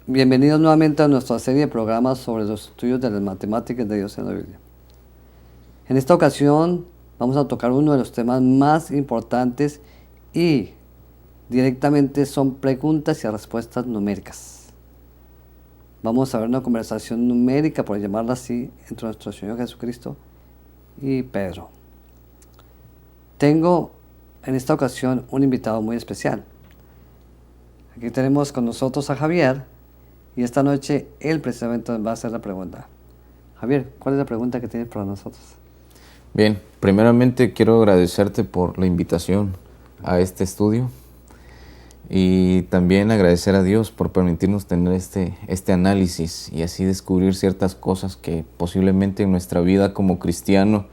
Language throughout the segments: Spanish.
Bienvenidos nuevamente a nuestra serie de programas sobre los estudios de las matemáticas de Dios en la Biblia. En esta ocasión vamos a tocar uno de los temas más importantes y directamente son preguntas y respuestas numéricas. Vamos a ver una conversación numérica, por llamarla así, entre nuestro Señor Jesucristo y Pedro. Tengo en esta ocasión un invitado muy especial. Aquí tenemos con nosotros a Javier. Y esta noche él precisamente va a hacer la pregunta. Javier, ¿cuál es la pregunta que tienes para nosotros? Bien, primeramente quiero agradecerte por la invitación a este estudio y también agradecer a Dios por permitirnos tener este análisis y así descubrir ciertas cosas que posiblemente en nuestra vida como cristiano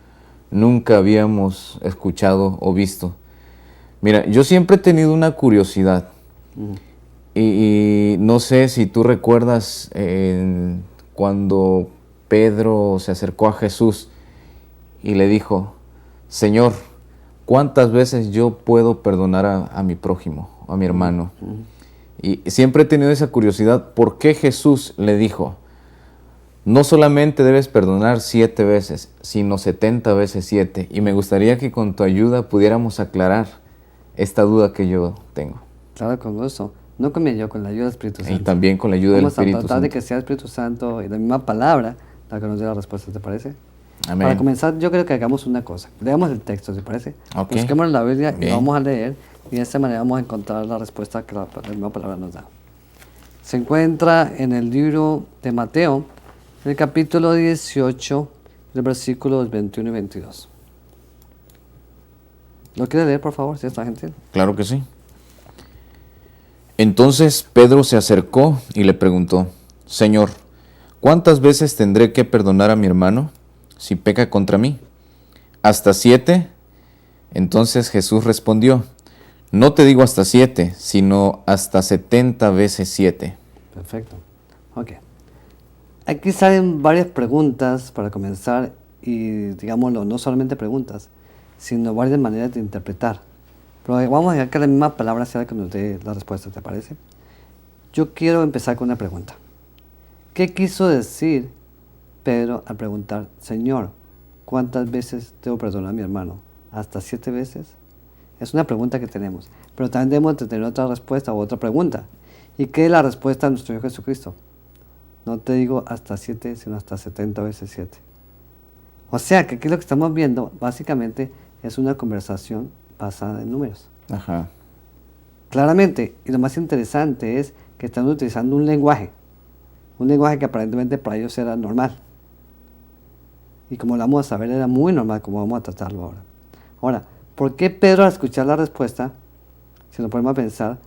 nunca habíamos escuchado o visto. Mira, yo siempre he tenido una curiosidad. Y no sé si tú recuerdas cuando Pedro se acercó a Jesús y le dijo: Señor, ¿cuántas veces yo puedo perdonar a mi prójimo, a mi hermano? Y siempre he tenido esa curiosidad, ¿por qué Jesús le dijo: no solamente debes perdonar 7 veces, sino 70 veces 7? Y me gustaría que con tu ayuda pudiéramos aclarar esta duda que yo tengo. Claro, con gusto. No con mi ayuda, con la ayuda del Espíritu Santo. Y también con la ayuda del Espíritu Vamos a tratar Santo. de que sea el Espíritu Santo y la misma palabra la que nos dé la respuesta, ¿te parece? Amén. Para comenzar, yo creo que hagamos una cosa. Leamos el texto, ¿te parece? Ok. Busquemos la Biblia y Bien. vamos a leer. Y de esta manera vamos a encontrar la respuesta que la misma palabra nos da. Se encuentra en el libro de Mateo, en el capítulo 18, los versículos 21 y 22. ¿Lo quiere leer, por favor, si está gentil? Claro que sí. Entonces Pedro se acercó y le preguntó: Señor, ¿cuántas veces tendré que perdonar a mi hermano si peca contra mí? ¿Hasta 7? Entonces Jesús respondió: no te digo hasta 7, sino hasta 70 veces 7. Perfecto. Ok. Aquí salen varias preguntas para comenzar y, digámoslo, no solamente preguntas, sino varias maneras de interpretar. Pero vamos a dejar que la misma palabra sea la que nos dé la respuesta, ¿te parece? Yo quiero empezar con una pregunta. ¿Qué quiso decir Pedro al preguntar: Señor, ¿cuántas veces debo perdonar a mi hermano? ¿Hasta 7 veces? Es una pregunta que tenemos, pero también debemos de tener otra respuesta o otra pregunta. ¿Y qué es la respuesta de nuestro Señor Jesucristo? No te digo hasta 7, sino hasta 70 veces 7. O sea, que aquí lo que estamos viendo básicamente es una conversación basada en números. Ajá. Claramente, y lo más interesante es que están utilizando un lenguaje que aparentemente para ellos era normal. Y como lo vamos a ver, era muy normal, como vamos a tratarlo ahora. Ahora, ¿por qué Pedro, al escuchar la respuesta, si nos ponemos a pensar,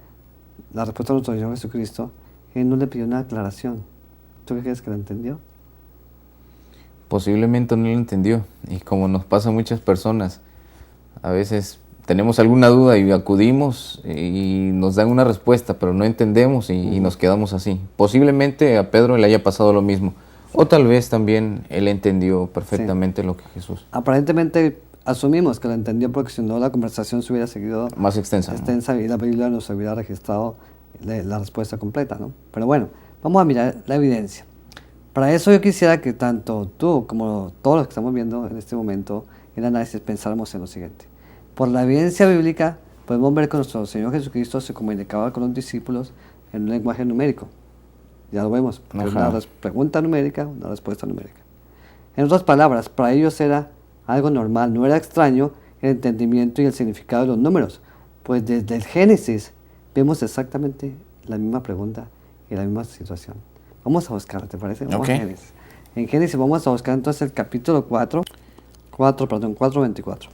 la respuesta de nuestro Señor Jesucristo, él no le pidió una aclaración? ¿Tú qué crees que la entendió? Posiblemente no lo entendió. Y como nos pasa a muchas personas, a veces tenemos alguna duda y acudimos y nos dan una respuesta, pero no entendemos y nos quedamos así. Posiblemente a Pedro le haya pasado lo mismo. O tal vez también él entendió perfectamente lo que Jesús. Aparentemente asumimos que lo entendió, porque si no la conversación se hubiera seguido Más extensa, ¿no? Y la Biblia nos hubiera registrado la respuesta completa, ¿no? Pero bueno, vamos a mirar la evidencia. Para eso yo quisiera que tanto tú como todos los que estamos viendo en este momento el análisis pensáramos en lo siguiente. Por la evidencia bíblica podemos ver que nuestro Señor Jesucristo se comunicaba con los discípulos en un lenguaje numérico. Ya lo vemos, una pregunta numérica, una respuesta numérica. En otras palabras, para ellos era algo normal, no era extraño el entendimiento y el significado de los números, pues desde el Génesis vemos exactamente la misma pregunta y la misma situación. Vamos a buscar, ¿te parece? Vamos a Génesis. En Génesis vamos a buscar entonces el capítulo 4:24.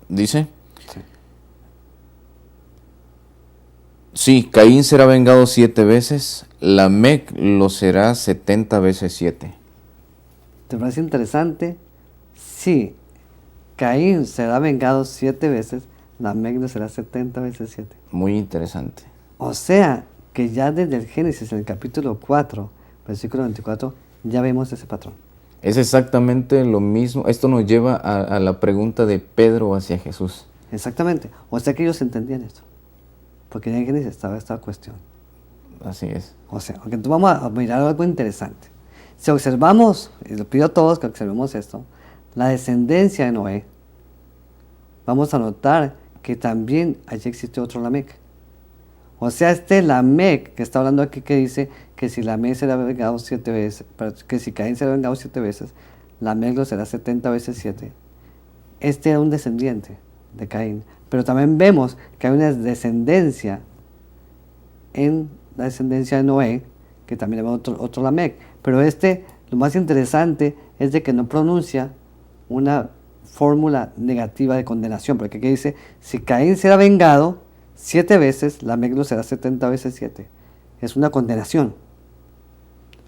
Dice: Sí. Sí, Caín será vengado 7 veces, Lamec lo será 70 veces 7. ¿Te parece interesante? Sí, Caín será vengado 7 veces, Lamec lo será 70 veces 7. Muy interesante. O sea, que ya desde el Génesis, en el capítulo 4, versículo 24, ya vemos ese patrón. Es exactamente lo mismo. Esto nos lleva a la pregunta de Pedro hacia Jesús. Exactamente. O sea que ellos entendían esto. Porque en Génesis estaba esta cuestión. Así es. O sea, ok, entonces vamos a mirar algo interesante. Si observamos, y lo pido a todos que observemos esto, la descendencia de Noé, vamos a notar que también allí existe otro Lamec. O sea, este Lamec que está hablando aquí, que dice que si Lamec será vengado 7 veces, que si Caín será vengado 7 veces, Lamec lo será 70 veces 7. Este era un descendiente de Caín. Pero también vemos que hay una descendencia en la descendencia de Noé, que también hay otro Lamec. Pero lo más interesante es de que no pronuncia una fórmula negativa de condenación, porque aquí dice, si Caín será vengado 7 veces, Lamec lo será 70 veces 7. Es una condenación.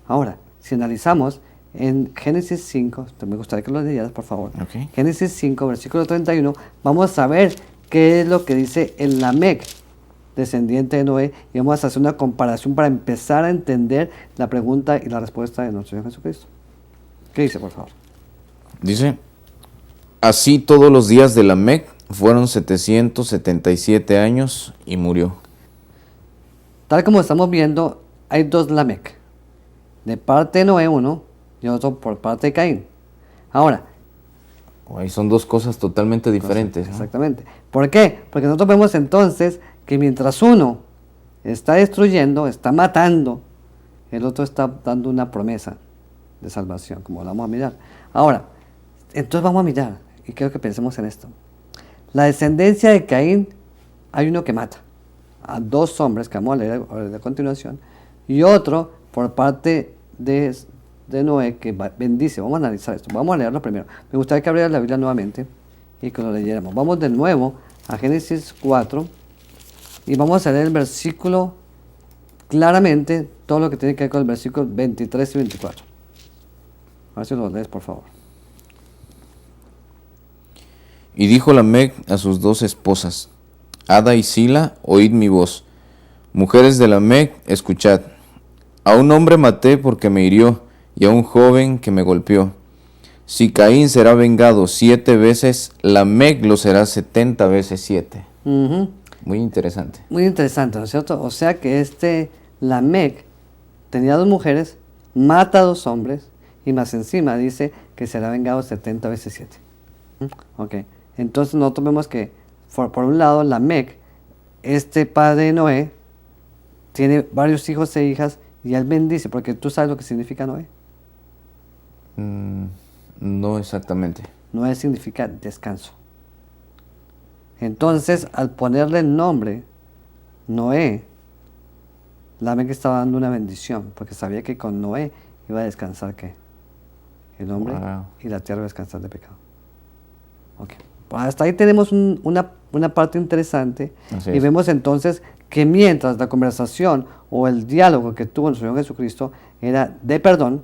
Ahora, si analizamos en Génesis 5, me gustaría que lo leyeras, por favor. Okay. Génesis 5, versículo 31, vamos a ver qué es lo que dice el Lamec, descendiente de Noé, y vamos a hacer una comparación para empezar a entender la pregunta y la respuesta de nuestro Señor Jesucristo. ¿Qué dice, por favor? Dice, así todos los días de Lamec fueron 777 años y murió. Tal como estamos viendo, hay 2 Lamec. De parte de Noé uno y otro por parte de Caín. Ahora, Ahí son dos cosas totalmente diferentes, ¿no? Exactamente. ¿Por qué? Porque nosotros vemos entonces que mientras uno está destruyendo, está matando, el otro está dando una promesa de salvación, como vamos a mirar. Ahora, entonces vamos a mirar, y quiero que pensemos en esto. La descendencia de Caín, hay uno que mata a 2 hombres, que vamos a leer a continuación, y otro por parte de Noé, que bendice. Vamos a analizar esto, vamos a leerlo primero. Me gustaría que abrieras la Biblia nuevamente y que lo leyéramos. Vamos de nuevo a Génesis 4 y vamos a leer el versículo claramente, todo lo que tiene que ver con el versículo 23 y 24. A ver si lo lees, por favor. Y dijo Lamec a sus 2 esposas, Ada y Sila, oíd mi voz. Mujeres de Lamec, escuchad. A un hombre maté porque me hirió, y a un joven que me golpeó. Si Caín será vengado 7 veces, Lamec lo será 70 veces 7. Muy interesante. Muy interesante, ¿no es cierto? O sea que Lamec tenía 2 mujeres, mata a 2 hombres, y más encima dice que será vengado 70 veces 7. Ok, entonces nosotros vemos que, por un lado, Lamec, padre de Noé, tiene varios hijos e hijas, y él bendice, porque tú sabes lo que significa Noé. No exactamente. Noé significa descanso. Entonces, al ponerle el nombre Noé, Lamec estaba dando una bendición, porque sabía que con Noé iba a descansar ¿qué? El hombre, y la tierra iba a descansar de pecado. Ok. Hasta ahí tenemos una parte interesante. Así y es. vemos entonces que mientras la conversación o el diálogo que tuvo nuestro Señor Jesucristo era de perdón,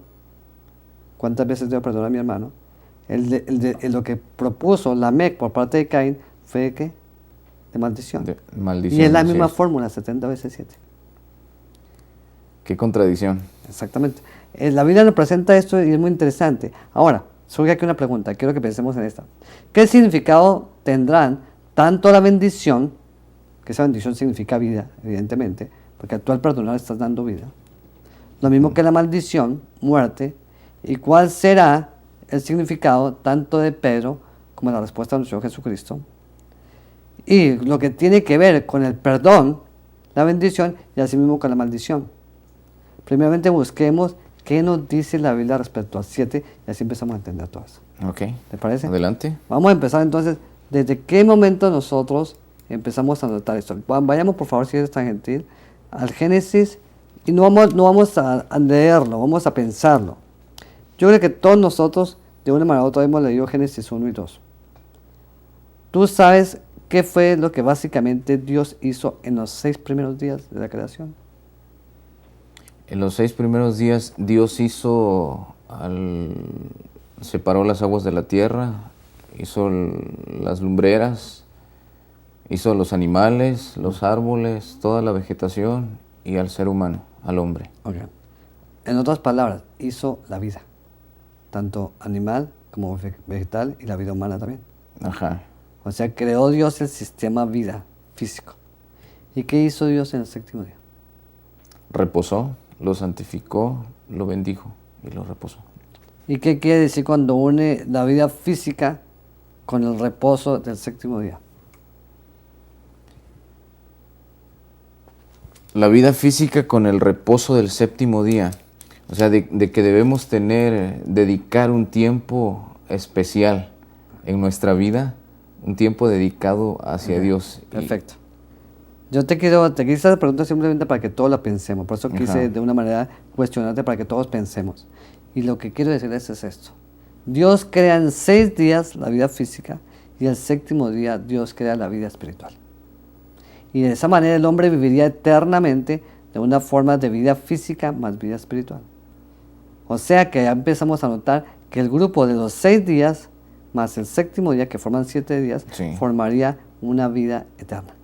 ¿cuántas veces debo perdonar a mi hermano? Lo que propuso Lamec por parte de Caín fue ¿qué? De maldición. Maldición. Y es la misma fórmula, 70 veces 7. Qué contradicción. Exactamente. La Biblia nos presenta esto y es muy interesante. Ahora, surge aquí una pregunta, quiero que pensemos en esta. ¿Qué significado tendrán tanto la bendición, que esa bendición significa vida, evidentemente, porque tú al perdonar estás dando vida, lo mismo que la maldición, muerte, y cuál será el significado tanto de Pedro como la respuesta de nuestro Señor Jesucristo, y lo que tiene que ver con el perdón, la bendición, y así mismo con la maldición? Primeramente busquemos qué nos dice la Biblia respecto a 7 y así empezamos a entender todo eso. Ok. ¿Te parece? Adelante. Vamos a empezar entonces, ¿desde qué momento nosotros empezamos a notar esto? Vayamos por favor, si eres tan gentil, al Génesis y no vamos a leerlo, vamos a pensarlo. Yo creo que todos nosotros, de una manera u otra, hemos leído Génesis 1 y 2. ¿Tú sabes qué fue lo que básicamente Dios hizo en los 6 primeros días de la creación? En los 6 primeros días Dios separó las aguas de la tierra, hizo las lumbreras, hizo los animales, los árboles, toda la vegetación y al ser humano, al hombre. Okay. En otras palabras, hizo la vida, tanto animal como vegetal y la vida humana también. Ajá. O sea, creó Dios el sistema vida físico. ¿Y qué hizo Dios en el séptimo día? Reposó, lo santificó, lo bendijo y lo reposó. ¿Y qué quiere decir cuando une la vida física con el reposo del séptimo día? La vida física con el reposo del séptimo día. O sea, de que debemos dedicar un tiempo especial en nuestra vida, un tiempo dedicado hacia Dios. Perfecto. Yo te quise hacer esta pregunta simplemente para que todos la pensemos. Por eso quise de una manera cuestionarte para que todos pensemos. Y lo que quiero decirles es esto. Dios crea en 6 días la vida física y el séptimo día Dios crea la vida espiritual. Y de esa manera el hombre viviría eternamente de una forma de vida física más vida espiritual. O sea que ya empezamos a notar que el grupo de los 6 días más el séptimo día, que forman 7 días, formaría una vida eterna.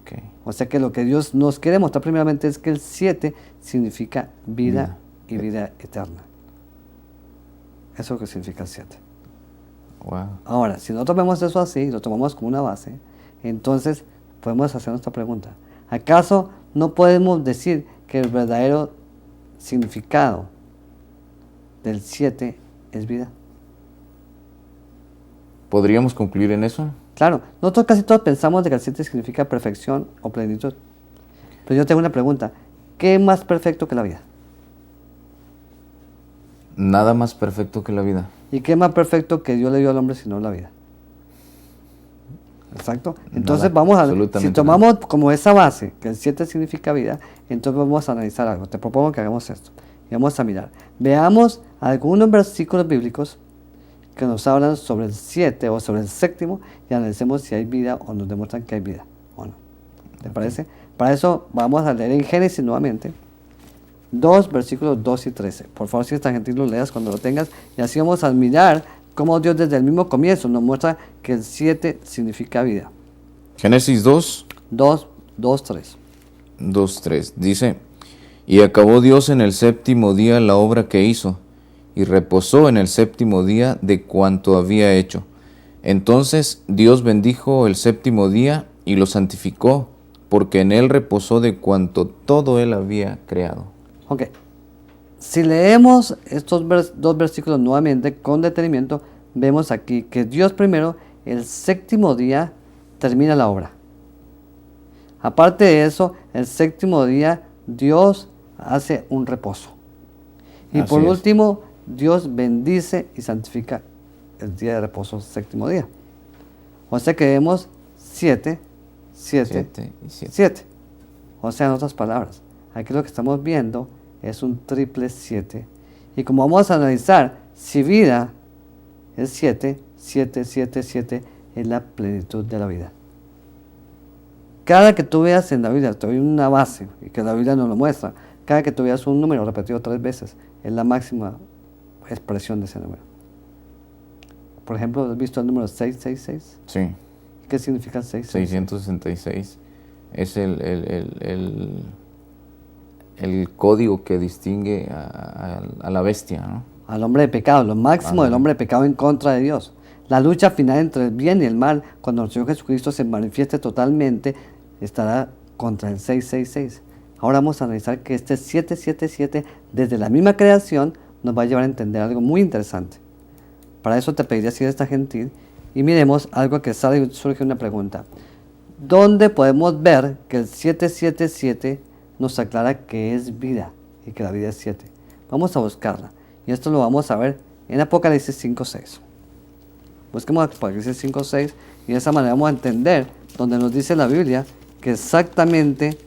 Okay. O sea que lo que Dios nos quiere mostrar primeramente es que el 7 significa vida y vida eterna. Eso es lo que significa el 7. Wow. Ahora, si nosotros vemos eso así y lo tomamos como una base, entonces podemos hacer nuestra pregunta. ¿Acaso no podemos decir que el verdadero significado del 7 es vida? ¿Podríamos concluir en eso? Claro, nosotros casi todos pensamos de que el 7 significa perfección o plenitud. Pero yo tengo una pregunta. ¿Qué es más perfecto que la vida? Nada más perfecto que la vida. ¿Y qué es más perfecto que Dios le dio al hombre sino la vida? Exacto. Entonces vamos a ver, si tomamos como esa base, que el 7 significa vida, entonces vamos a analizar algo. Te propongo que hagamos esto. Y vamos a mirar. Veamos algunos versículos bíblicos que nos hablan sobre el 7 o sobre el séptimo y analicemos si hay vida o nos demuestran que hay vida o no. ¿Te parece? Para eso vamos a leer en Génesis nuevamente 2 versículos 2 y 13. Por favor, si es tan gentil, lo leas cuando lo tengas y así vamos a mirar cómo Dios desde el mismo comienzo nos muestra que el 7 significa vida. Génesis 2. 3. 2:3 dice: Y acabó Dios en el séptimo día la obra que hizo, y reposó en el séptimo día de cuanto había hecho. Entonces Dios bendijo el séptimo día y lo santificó, porque en él reposó de cuanto todo él había creado. Ok. Si leemos estos 2 versículos nuevamente con detenimiento, vemos aquí que Dios primero, el séptimo día, termina la obra. Aparte de eso, el séptimo día Dios hace un reposo. Y por último, Dios bendice y santifica el día de reposo, el séptimo día. O sea que vemos 7. O sea, en otras palabras, aquí lo que estamos viendo es un triple 7. Y como vamos a analizar, si vida es 7 es la plenitud de la vida. Cada que tú veas en la Biblia, te doy una base, y que la Biblia nos lo muestra, cada que tú veas un número repetido 3 veces, es la máxima expresión de ese número. Por ejemplo, ¿has visto el número 666? Sí. ¿Qué significa 666? 666 es el código que distingue a la bestia, ¿no? Al hombre de pecado, lo máximo del hombre de pecado en contra de Dios. La lucha final entre el bien y el mal, cuando el Señor Jesucristo se manifieste totalmente, estará contra el 666. Ahora vamos a analizar que este 777, desde la misma creación, nos va a llevar a entender algo muy interesante. Para eso te pediría si eres tan gentil y miremos algo que surge una pregunta. ¿Dónde podemos ver que el 777 nos aclara que es vida y que la vida es 7? Vamos a buscarla. Y esto lo vamos a ver en Apocalipsis 5:6. Busquemos Apocalipsis 5:6 y de esa manera vamos a entender donde nos dice la Biblia que exactamente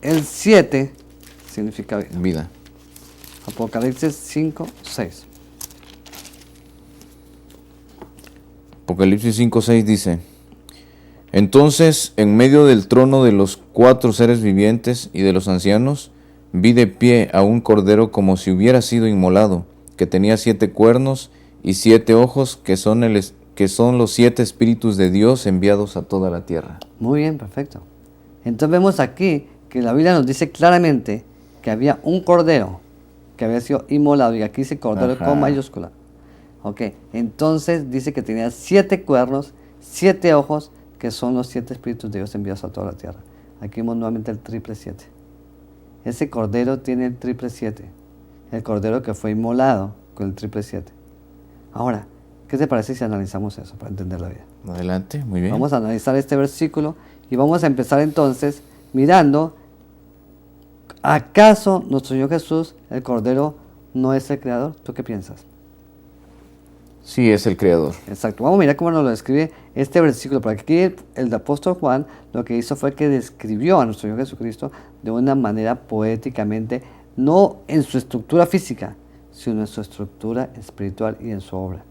el 7 significa vida. Apocalipsis 5:6. Apocalipsis 5:6 dice: Entonces, en medio del trono de los 4 seres vivientes y de los ancianos, vi de pie a un cordero como si hubiera sido inmolado, que tenía 7 cuernos y 7 ojos, que son los 7 espíritus de Dios enviados a toda la tierra. Muy bien, perfecto. Entonces vemos aquí que la Biblia nos dice claramente que había un cordero que había sido inmolado, y aquí dice cordero con mayúscula. Ok, entonces dice que tenía 7 cuernos, 7 ojos, que son los 7 espíritus de Dios enviados a toda la tierra. Aquí vemos nuevamente el triple 7. Ese cordero tiene el triple 7. El cordero que fue inmolado con el triple 7. Ahora, ¿qué te parece si analizamos eso para entender la vida? Adelante, muy bien. Vamos a analizar este versículo y vamos a empezar entonces mirando, ¿acaso nuestro Señor Jesús, el Cordero, no es el Creador? ¿Tú qué piensas? Sí, es el Creador. Exacto. Vamos a mirar cómo nos lo describe este versículo. Porque aquí el apóstol Juan lo que hizo fue que describió a nuestro Señor Jesucristo de una manera poéticamente, no en su estructura física, sino en su estructura espiritual y en su obra.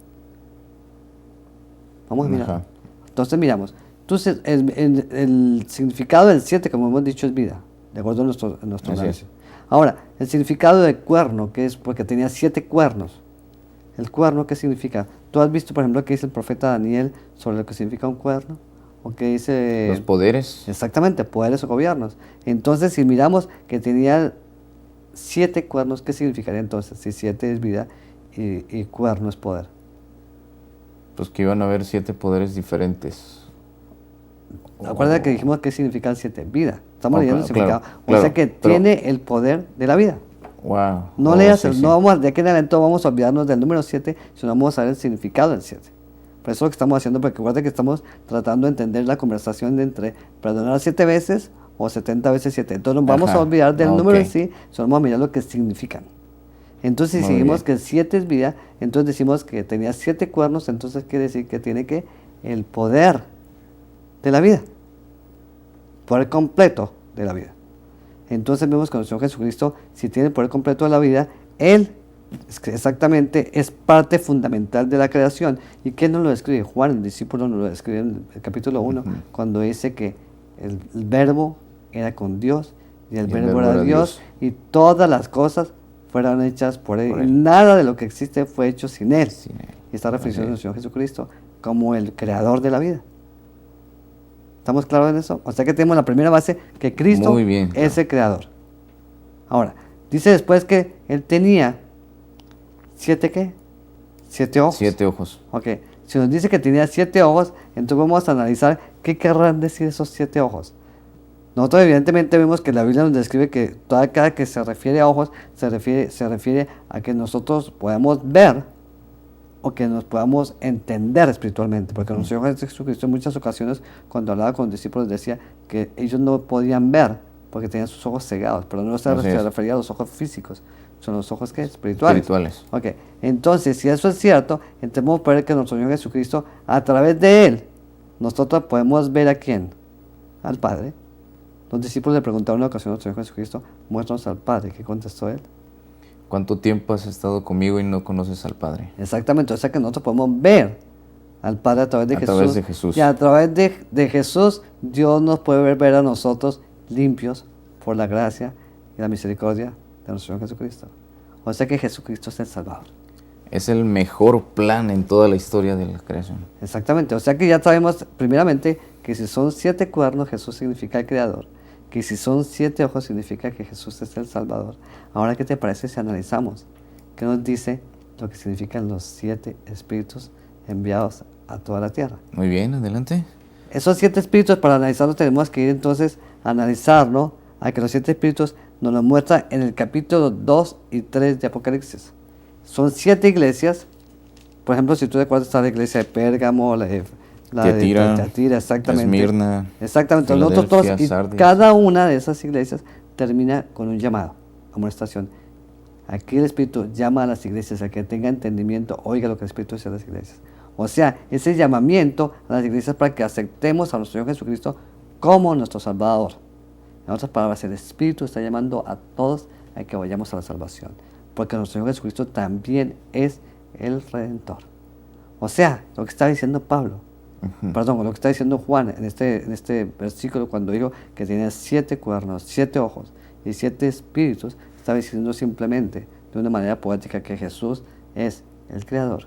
Vamos a mirar. Ajá. Entonces miramos. Entonces el significado del 7, como hemos dicho, es vida, de acuerdo a nuestro Así análisis. es. Ahora, el significado de cuerno, que es porque tenía 7 cuernos. ¿El cuerno qué significa? ¿Tú has visto, por ejemplo, qué dice el profeta Daniel sobre lo que significa un cuerno? ¿O qué dice? Los poderes. Exactamente, poderes o gobiernos. Entonces, si miramos que tenía 7 cuernos, ¿qué significaría entonces? Si 7 es vida y cuerno es poder. Pues que iban a haber 7 poderes diferentes. Acuérdate que dijimos qué significa el 7, vida. Estamos leyendo el significado. Claro, O sea claro, que pero- tiene el poder de la vida. Wow. No leas, no vamos, de aquí en adelante vamos a olvidarnos del número 7, sino vamos a ver el significado del 7. Por eso es lo que estamos haciendo, porque recuerda que estamos tratando de entender la conversación de entre perdonar 7 veces o 70 veces 7. Entonces nos vamos a olvidar del número en sí, solo vamos a mirar lo que significan. Entonces, si Muy seguimos bien. que el 7 es vida, entonces decimos que tenía 7 cuernos, entonces quiere decir que tiene el poder de la vida, poder completo de la vida. Entonces vemos que nuestro Señor Jesucristo, si tiene el poder completo de la vida, Él exactamente es parte fundamental de la creación. ¿Y quién nos lo describe? Juan, el discípulo, nos lo describe en el capítulo 1, cuando dice que el verbo era con Dios y el verbo era Dios y todas las cosas fueron hechas por Él. Por Y Él. nada de lo que existe fue hecho sin Él. Sin Él. Y está reflexionando Así el Señor Jesucristo como el creador de la vida. ¿Estamos claros en eso? O sea que tenemos la primera base, que Cristo Muy bien, es el creador. Ahora, dice después que Él tenía 7 ¿qué? 7 ojos. 7 ojos. Ok, si nos dice que tenía 7 ojos, entonces vamos a analizar qué querrán decir esos 7 ojos. Nosotros evidentemente vemos que la Biblia nos describe que cada que se refiere a ojos, se refiere a que nosotros podamos ver o que nos podamos entender espiritualmente, porque nuestro Señor Jesucristo en muchas ocasiones cuando hablaba con los discípulos decía que ellos no podían ver porque tenían sus ojos cegados, pero no se Así es. refería a los ojos físicos, son los ojos ¿qué? Espirituales. Espirituales. Ok, entonces si eso es cierto, entonces podemos ver que nuestro Señor Jesucristo, a través de Él, nosotros podemos ver a quién, al Padre. Los discípulos le preguntaron en una ocasión a nuestro Señor Jesucristo, muéstranos al Padre. ¿Qué contestó Él? ¿Cuánto tiempo has estado conmigo y no conoces al Padre? Exactamente, o sea que nosotros podemos ver al Padre a través de A Jesús. través de Jesús. Y a través de Jesús, Dios nos puede ver a nosotros limpios por la gracia y la misericordia de nuestro Señor Jesucristo. O sea que Jesucristo es el Salvador. Es el mejor plan en toda la historia de la creación. Exactamente, o sea que ya sabemos primeramente que si son 7 cuernos, Jesús significa el Creador. Que si son 7 ojos, significa que Jesús es el Salvador. Ahora, ¿qué te parece si analizamos? ¿Qué nos dice lo que significan los 7 espíritus enviados a toda la tierra? Muy bien, adelante. Esos 7 espíritus, para analizarlos, tenemos que ir entonces a analizarlo, a que los 7 espíritus nos lo muestra en el capítulo 2 y 3 de Apocalipsis. Son 7 iglesias. Por ejemplo, si tú recuerdas, está la iglesia de Pérgamo, la de Tiatira, exactamente. Esmirna, Exactamente. Nosotros todos, Filadelfia, y Sardis. cada una de esas iglesias termina con un llamado, amonestación. Aquí el Espíritu llama a las iglesias, a que tenga entendimiento, oiga lo que el Espíritu dice a las iglesias. O sea, ese llamamiento a las iglesias para que aceptemos a nuestro Señor Jesucristo como nuestro Salvador. En otras palabras, el Espíritu está llamando a todos a que vayamos a la salvación, porque nuestro Señor Jesucristo también es el Redentor. O sea, lo que está diciendo Pablo, perdón, lo que está diciendo Juan en este versículo cuando dijo que tenía 7 cuernos, 7 ojos y 7 espíritus, está diciendo simplemente de una manera poética que Jesús es el Creador,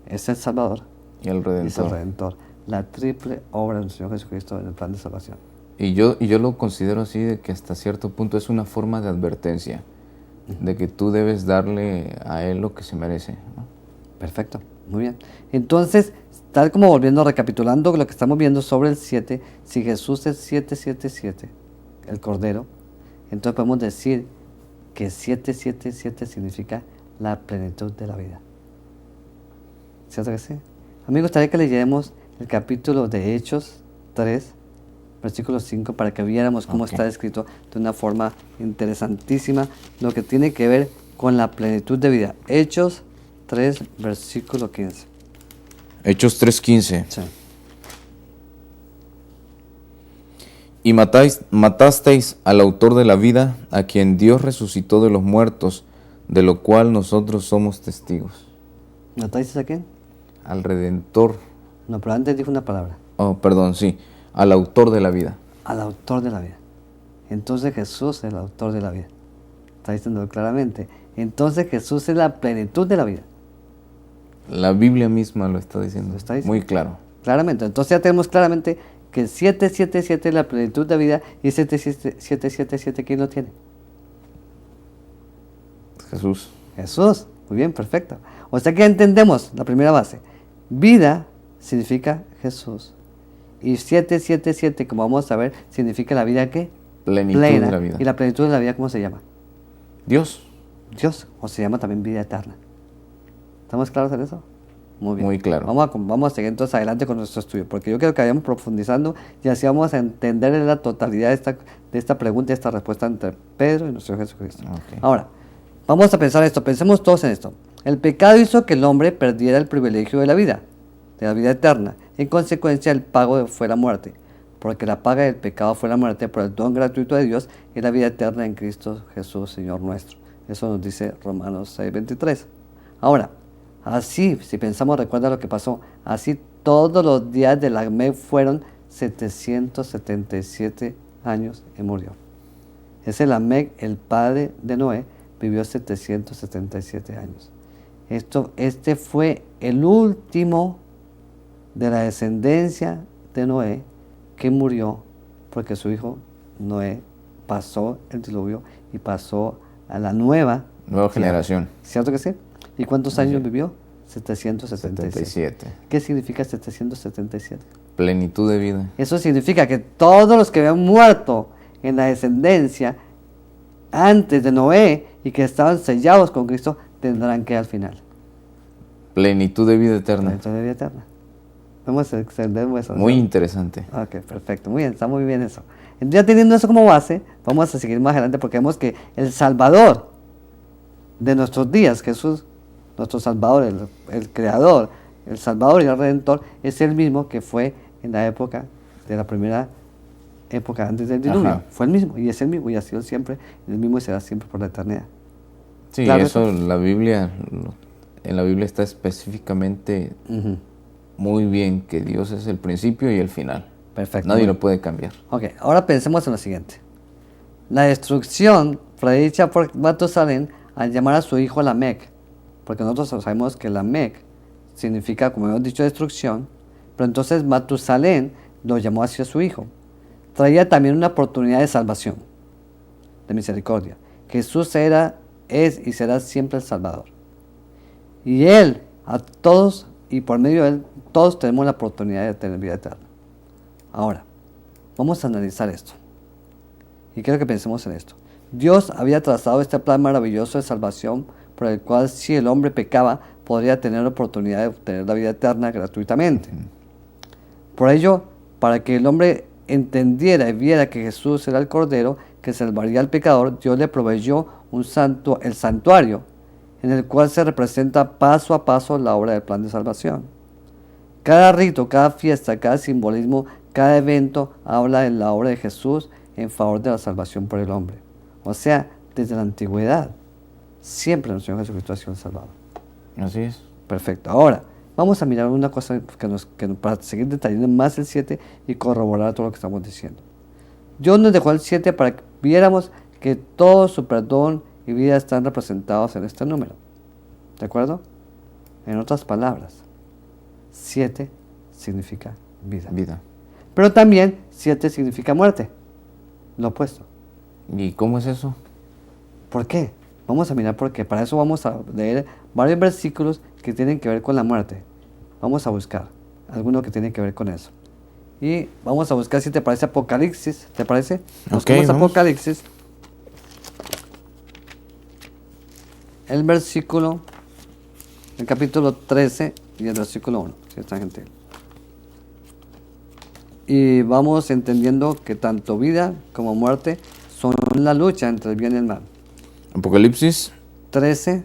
es el Salvador Y el y es el Redentor. Redentor. La triple obra del Señor Jesucristo en el plan de salvación. Y yo lo considero así, de que hasta cierto punto es una forma de advertencia, de que tú debes darle a Él lo que se merece, ¿no? Perfecto, muy bien. Entonces, tal como volviendo, recapitulando lo que estamos viendo sobre el 7, si Jesús es 777, el Cordero, entonces podemos decir que 777 significa la plenitud de la vida. ¿Cierto que sí? A mí me gustaría que leyéramos el capítulo de Hechos 3, versículo 5, para que viéramos cómo está escrito de una forma interesantísima lo que tiene que ver con la plenitud de vida. Hechos 3, versículo 15. Hechos 3:15. Sí. Y matasteis al autor de la vida, a quien Dios resucitó de los muertos, de lo cual nosotros somos testigos. ¿Matáis a quién? Al Redentor. No, pero antes dijo una palabra. Oh, perdón, sí. Al autor de la vida. Al autor de la vida. Entonces Jesús es el autor de la vida. Está diciendo claramente. Entonces Jesús es la plenitud de la vida. La Biblia misma lo está diciendo. Lo está diciendo. Muy claro. Claramente. Entonces ya tenemos claramente que 777 es la plenitud de vida y 777, ¿quién lo tiene? Jesús. Jesús. Muy bien, perfecto. O sea que ya entendemos la primera base. Vida significa Jesús. Y 777, como vamos a ver, significa la vida ¿qué? Plenitud Plena. de la vida. ¿Y la plenitud de la vida cómo se llama? Dios. Dios. O se llama también vida eterna. ¿Estamos claros en eso? Muy bien. Muy claro. Vamos a seguir entonces adelante con nuestro estudio, porque yo creo que vayamos profundizando y así vamos a entender la totalidad de esta pregunta y esta respuesta entre Pedro y nuestro Jesucristo. Ok. Ahora, vamos a pensar esto, pensemos todos en esto. El pecado hizo que el hombre perdiera el privilegio de la vida eterna. En consecuencia, el pago fue la muerte, porque la paga del pecado fue la muerte, por el don gratuito de Dios y la vida eterna en Cristo Jesús, Señor nuestro. Eso nos dice Romanos 6:23. Ahora, así, si pensamos, recuerda lo que pasó, así todos los días de Lamec fueron 777 años y murió. Ese Lamec, el padre de Noé, vivió 777 años. Este fue el último de la descendencia de Noé que murió porque su hijo Noé pasó el diluvio y pasó a la nueva generación. ¿Cierto que sí? ¿Y cuántos años vivió? 777. 77. ¿Qué significa 777? Plenitud de vida. Eso significa que todos los que habían muerto en la descendencia antes de Noé y que estaban sellados con Cristo tendrán que al final. Plenitud de vida eterna. Plenitud de vida eterna. Vamos a extender eso. Muy interesante. Ok, perfecto. Muy bien, está muy bien eso. Entonces, ya teniendo eso como base, vamos a seguir más adelante porque vemos que el Salvador de nuestros días, Jesús, nuestro Salvador, el Creador, el Salvador y el Redentor, es el mismo que fue en la época de la primera época antes del diluvio. Ajá. Fue el mismo y es el mismo y ha sido siempre el mismo y será siempre por la eternidad. Sí, Claro, eso en la Biblia está específicamente muy bien que Dios es el principio y el final. Perfecto. Nadie lo puede cambiar. Ok, ahora pensemos en lo siguiente. La destrucción predicha por Matusalén al llamar a su hijo Lamec, porque nosotros sabemos que Lamec significa, como hemos dicho, destrucción, pero entonces Matusalén lo llamó hacia su hijo. Traía también una oportunidad de salvación, de misericordia. Jesús es y será siempre el Salvador. Y Él, a todos, y por medio de Él, todos tenemos la oportunidad de tener vida eterna. Ahora, vamos a analizar esto. Y quiero que pensemos en esto. Dios había trazado este plan maravilloso de salvación por el cual si el hombre pecaba, podría tener la oportunidad de obtener la vida eterna gratuitamente. Por ello, para que el hombre entendiera y viera que Jesús era el Cordero que salvaría al pecador, Dios le proveyó el santuario, en el cual se representa paso a paso la obra del plan de salvación. Cada rito, cada fiesta, cada simbolismo, cada evento habla de la obra de Jesús en favor de la salvación por el hombre. O sea, desde la antigüedad, siempre nuestro Señor Jesucristo ha sido el Salvador. Así es. Perfecto. Ahora, vamos a mirar una cosa para seguir detallando más el 7 y corroborar todo lo que estamos diciendo. Dios nos dejó el 7 para que viéramos que todo su perdón y vida están representados en este número. ¿De acuerdo? En otras palabras, 7 significa vida. Vida. Pero también 7 significa muerte. Lo opuesto. ¿Y cómo es eso? ¿Por qué? Vamos a mirar por qué. Para eso vamos a leer varios versículos que tienen que ver con la muerte. Vamos a buscar alguno que tiene que ver con eso. Y vamos a buscar, si te parece, Apocalipsis. ¿Te parece? Busquemos vamos. Apocalipsis. El versículo, el capítulo 13 y el versículo 1, si está gentil. Y vamos entendiendo que tanto vida como muerte son la lucha entre el bien y el mal. Apocalipsis. 13,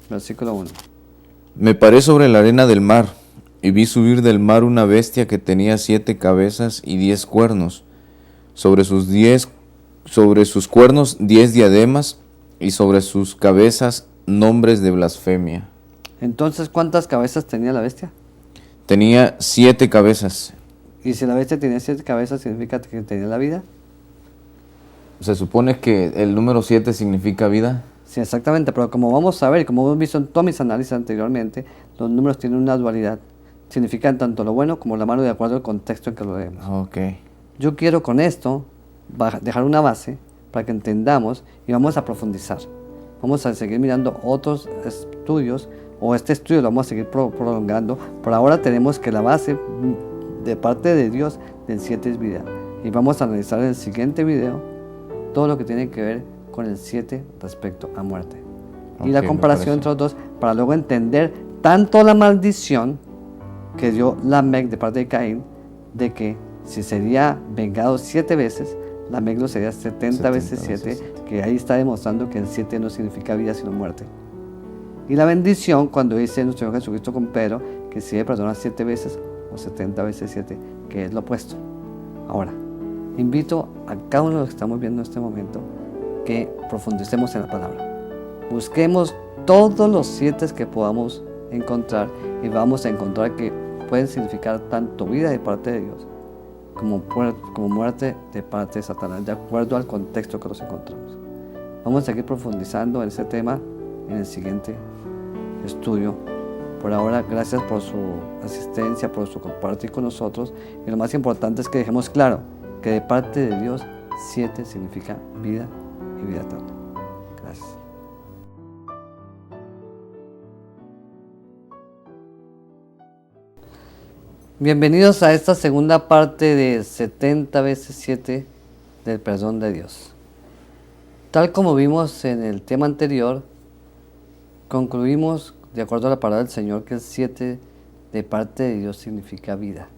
versículo 1. Me paré sobre la arena del mar, y vi subir del mar una bestia que tenía 7 cabezas y 10 cuernos. Sobre sus cuernos 10 diademas, y sobre sus cabezas nombres de blasfemia. Entonces, ¿cuántas cabezas tenía la bestia? Tenía 7 cabezas. Y si la bestia tenía 7 cabezas, ¿significa que tenía la vida? Se supone que el número 7 significa vida. Sí, exactamente, pero como vamos a ver, como hemos visto en todos mis análisis anteriormente, los números tienen una dualidad. Significan tanto lo bueno como lo malo de acuerdo al contexto en que lo leemos. Ok. Yo quiero con esto dejar una base para que entendamos y vamos a profundizar. Vamos a seguir mirando otros estudios, o este estudio lo vamos a seguir prolongando. Por ahora tenemos que la base de parte de Dios del 7 es vida. Y vamos a analizar en el siguiente video todo lo que tiene que ver con el 7 respecto a muerte. Y la comparación entre los dos para luego entender tanto la maldición que dio Lamec de parte de Caín, de que si sería vengado 7 veces, Lamec lo sería 70 veces 7, que ahí está demostrando que el 7 no significa vida sino muerte. Y la bendición cuando dice nuestro Señor Jesucristo con Pedro que si debe perdonar 7 veces o 70 veces 7, que es lo opuesto. Ahora, invito a cada uno de los que estamos viendo en este momento que profundicemos en la palabra. Busquemos todos los 7 que podamos encontrar y vamos a encontrar que pueden significar tanto vida de parte de Dios como muerte de parte de Satanás, de acuerdo al contexto que nos encontramos. Vamos a seguir profundizando en ese tema en el siguiente estudio. Por ahora, gracias por su asistencia, por su compartir con nosotros, y lo más importante es que dejemos claro que de parte de Dios 7 significa vida y vida eterna. Gracias. Bienvenidos a esta segunda parte de 70 veces 7 del perdón de Dios. Tal como vimos en el tema anterior, concluimos, de acuerdo a la palabra del Señor, que el 7 de parte de Dios significa vida.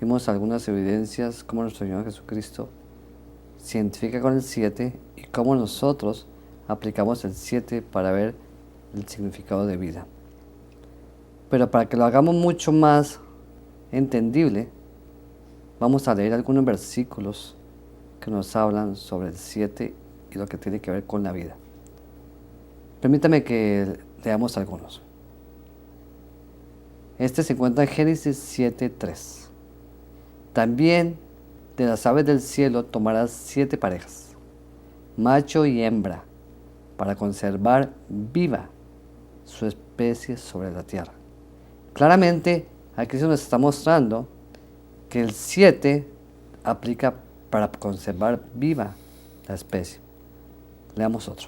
Vimos algunas evidencias cómo nuestro Señor Jesucristo se identifica con el 7 y cómo nosotros aplicamos el 7 para ver el significado de vida. Pero para que lo hagamos mucho más entendible, vamos a leer algunos versículos que nos hablan sobre el 7 y lo que tiene que ver con la vida. Permítame que leamos algunos. Este se encuentra en Génesis 7:3. También de las aves del cielo tomarás 7 parejas, macho y hembra, para conservar viva su especie sobre la tierra. Claramente, aquí se nos está mostrando que el 7 aplica para conservar viva la especie. Leamos otro.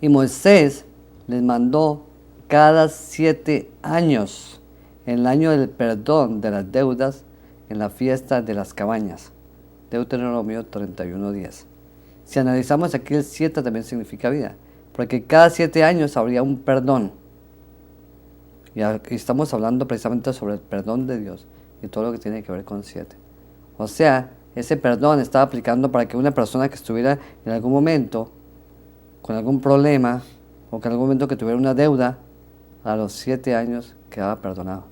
Y Moisés les mandó cada 7 años, en el año del perdón de las deudas, en la fiesta de las cabañas. Deuteronomio 31:10. Si analizamos aquí, el 7 también significa vida, porque cada 7 años habría un perdón. Y aquí estamos hablando precisamente sobre el perdón de Dios y todo lo que tiene que ver con 7. O sea, ese perdón estaba aplicando para que una persona que estuviera en algún momento con algún problema o que en algún momento que tuviera una deuda, a los 7 años quedaba perdonado.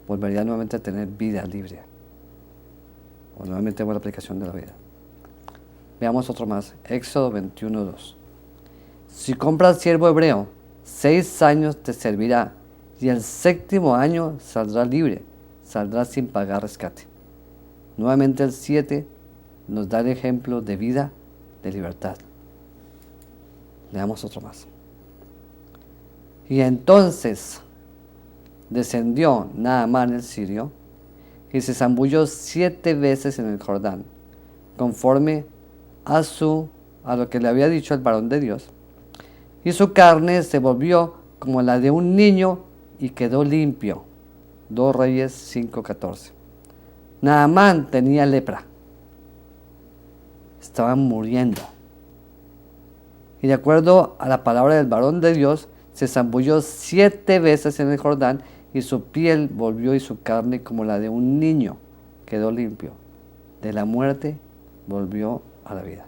Volvería nuevamente a tener vida libre. O nuevamente buena aplicación de la vida. Veamos otro más. Éxodo 21:2. Si compras siervo hebreo, 6 años te servirá, y el 7º año saldrá libre, saldrá sin pagar rescate. Nuevamente el 7 nos da el ejemplo de vida, de libertad. Leamos otro más. Y entonces descendió Naamán el sirio y se zambulló 7 veces en el Jordán, conforme a lo que le había dicho el varón de Dios, y su carne se volvió como la de un niño y quedó limpio. 2 Reyes 5:14. Naamán tenía lepra. Estaban muriendo. Y de acuerdo a la palabra del varón de Dios, se zambulló 7 veces en el Jordán y su piel volvió y su carne como la de un niño quedó limpio. De la muerte volvió a la vida.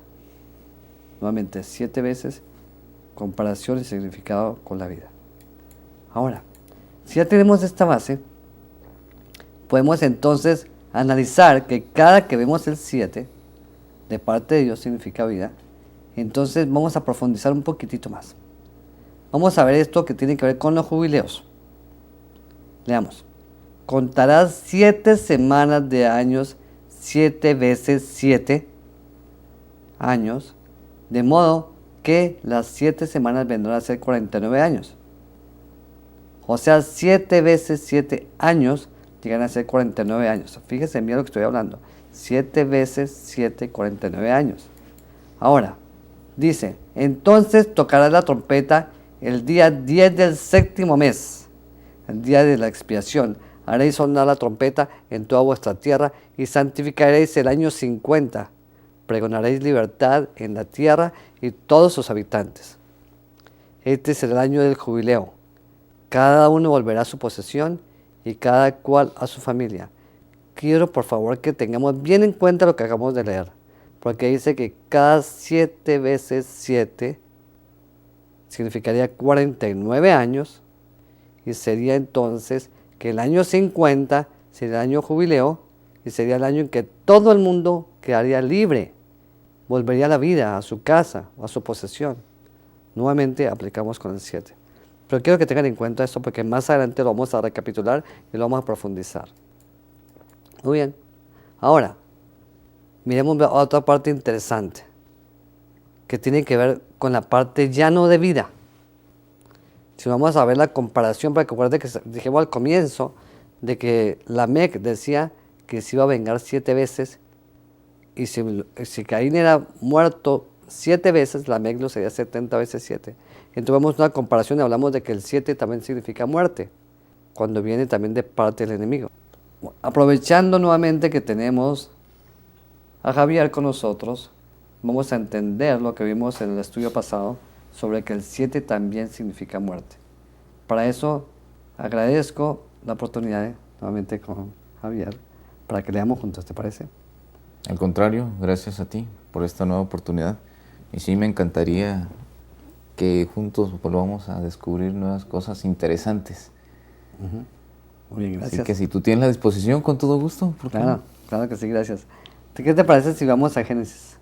Nuevamente, 7 veces, comparación y significado con la vida. Ahora, si ya tenemos esta base, podemos entonces analizar que cada que vemos el 7, de parte de Dios significa vida. Entonces vamos a profundizar un poquitito más. Vamos a ver esto que tiene que ver con los jubileos. Leamos. Contarás 7 semanas de años, 7 veces 7 años, de modo que las 7 semanas vendrán a ser 49 años. O sea, 7 veces 7 años llegan a ser 49 años. Fíjese bien lo que estoy hablando. 7 veces 7, 49 años. Ahora, dice, entonces tocarás la trompeta el día 10 del 7º mes, el día de la expiación. Haréis sonar la trompeta en toda vuestra tierra y santificaréis el año 50. Pregonaréis libertad en la tierra y todos sus habitantes. Este es el año del jubileo. Cada uno volverá a su posesión y cada cual a su familia. Quiero por favor que tengamos bien en cuenta lo que acabamos de leer, porque dice que cada 7 veces 7 significaría 49 años y sería entonces que el año 50 sería el año jubileo y sería el año en que todo el mundo quedaría libre, volvería a la vida, a su casa, a su posesión. Nuevamente aplicamos con el 7. Pero quiero que tengan en cuenta esto porque más adelante lo vamos a recapitular y lo vamos a profundizar. Muy bien. Ahora, miremos otra parte interesante que tiene que ver con la parte ya no de vida. Si vamos a ver la comparación, para que recuerden que dijimos al comienzo de que Lamec decía que se iba a vengar 7 veces y si Caín era muerto 7 veces, Lamec lo sería 70 veces 7. Entonces vemos una comparación y hablamos de que el 7 también significa muerte, cuando viene también de parte del enemigo. Aprovechando nuevamente que tenemos a Javier con nosotros, vamos a entender lo que vimos en el estudio pasado sobre que el 7 también significa muerte. Para eso agradezco la oportunidad nuevamente con Javier para que leamos juntos, ¿te parece? Al contrario, gracias a ti por esta nueva oportunidad. Y sí, me encantaría que juntos volvamos a descubrir nuevas cosas interesantes. Muy bien, gracias. Así que si tú tienes la disposición, con todo gusto. Claro que sí, gracias. ¿Qué te parece si vamos a Génesis?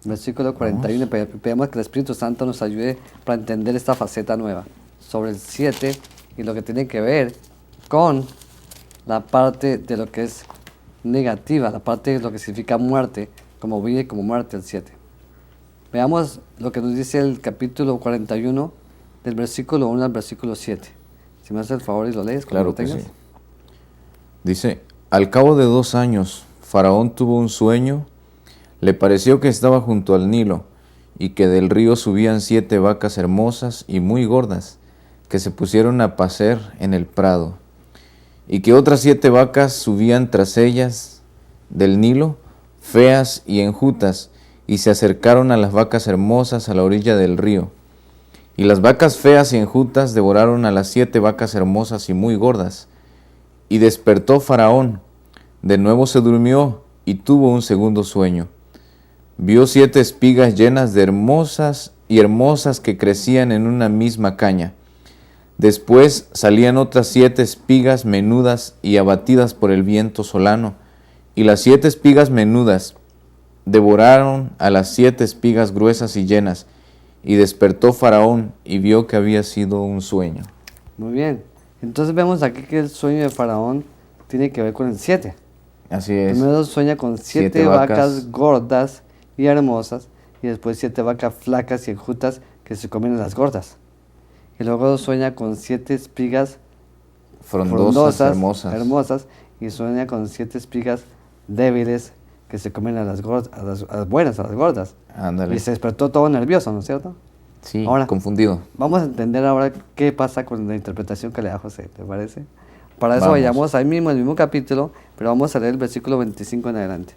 Versículo 41, y pedimos que el Espíritu Santo nos ayude para entender esta faceta nueva sobre el 7 y lo que tiene que ver con la parte de lo que es negativa, la parte de lo que significa muerte, como vida y como muerte el 7. Veamos lo que nos dice el capítulo 41 del versículo 1 al versículo 7. Si me haces el favor y lo lees, claro lo tengas. que sí. Dice, al cabo de 2 años, Faraón tuvo un sueño. Le pareció que estaba junto al Nilo y que del río subían 7 vacas hermosas y muy gordas que se pusieron a pacer en el prado, y que otras 7 vacas subían tras ellas del Nilo, feas y enjutas, y se acercaron a las vacas hermosas a la orilla del río. Y las vacas feas y enjutas devoraron a las 7 vacas hermosas y muy gordas. Y despertó Faraón, de nuevo se durmió y tuvo un segundo sueño. Vio 7 espigas llenas de hermosas que crecían en una misma caña. Después salían otras 7 espigas menudas y abatidas por el viento solano, y las 7 espigas menudas devoraron a las 7 espigas gruesas y llenas, y despertó Faraón y vio que había sido un sueño. Muy bien. Entonces vemos aquí que el sueño de Faraón tiene que ver con el 7. Así es. Primero sueña con 7 vacas gordas y hermosas, y después 7 vacas flacas y enjutas que se comen a las gordas. Y luego sueña con 7 espigas frondosas, hermosas, y sueña con 7 espigas débiles que se comen a las gordas, a las buenas, a las gordas. Ándale. Y se despertó todo nervioso, ¿no es cierto? Sí, Ahora, confundido. vamos a entender ahora qué pasa con la interpretación que le da José, ¿te parece? Para eso Vamos. vayamos ahí mismo, en el mismo capítulo, pero vamos a leer el versículo 25 en adelante.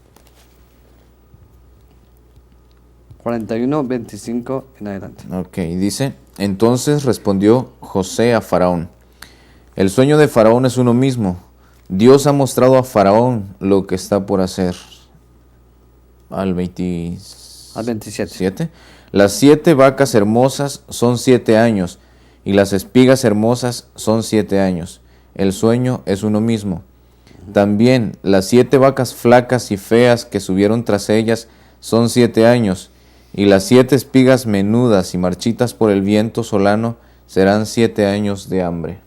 41, 25 en adelante. Ok, dice, entonces respondió José a Faraón, el sueño de Faraón es uno mismo. Dios ha mostrado a Faraón lo que está por hacer. Al 27. 7. Las 7 vacas hermosas son 7 años, y las espigas hermosas son 7 años. El sueño es uno mismo. También las 7 vacas flacas y feas que subieron tras ellas son 7 años, y las 7 espigas menudas y marchitas por el viento solano serán 7 años de hambre.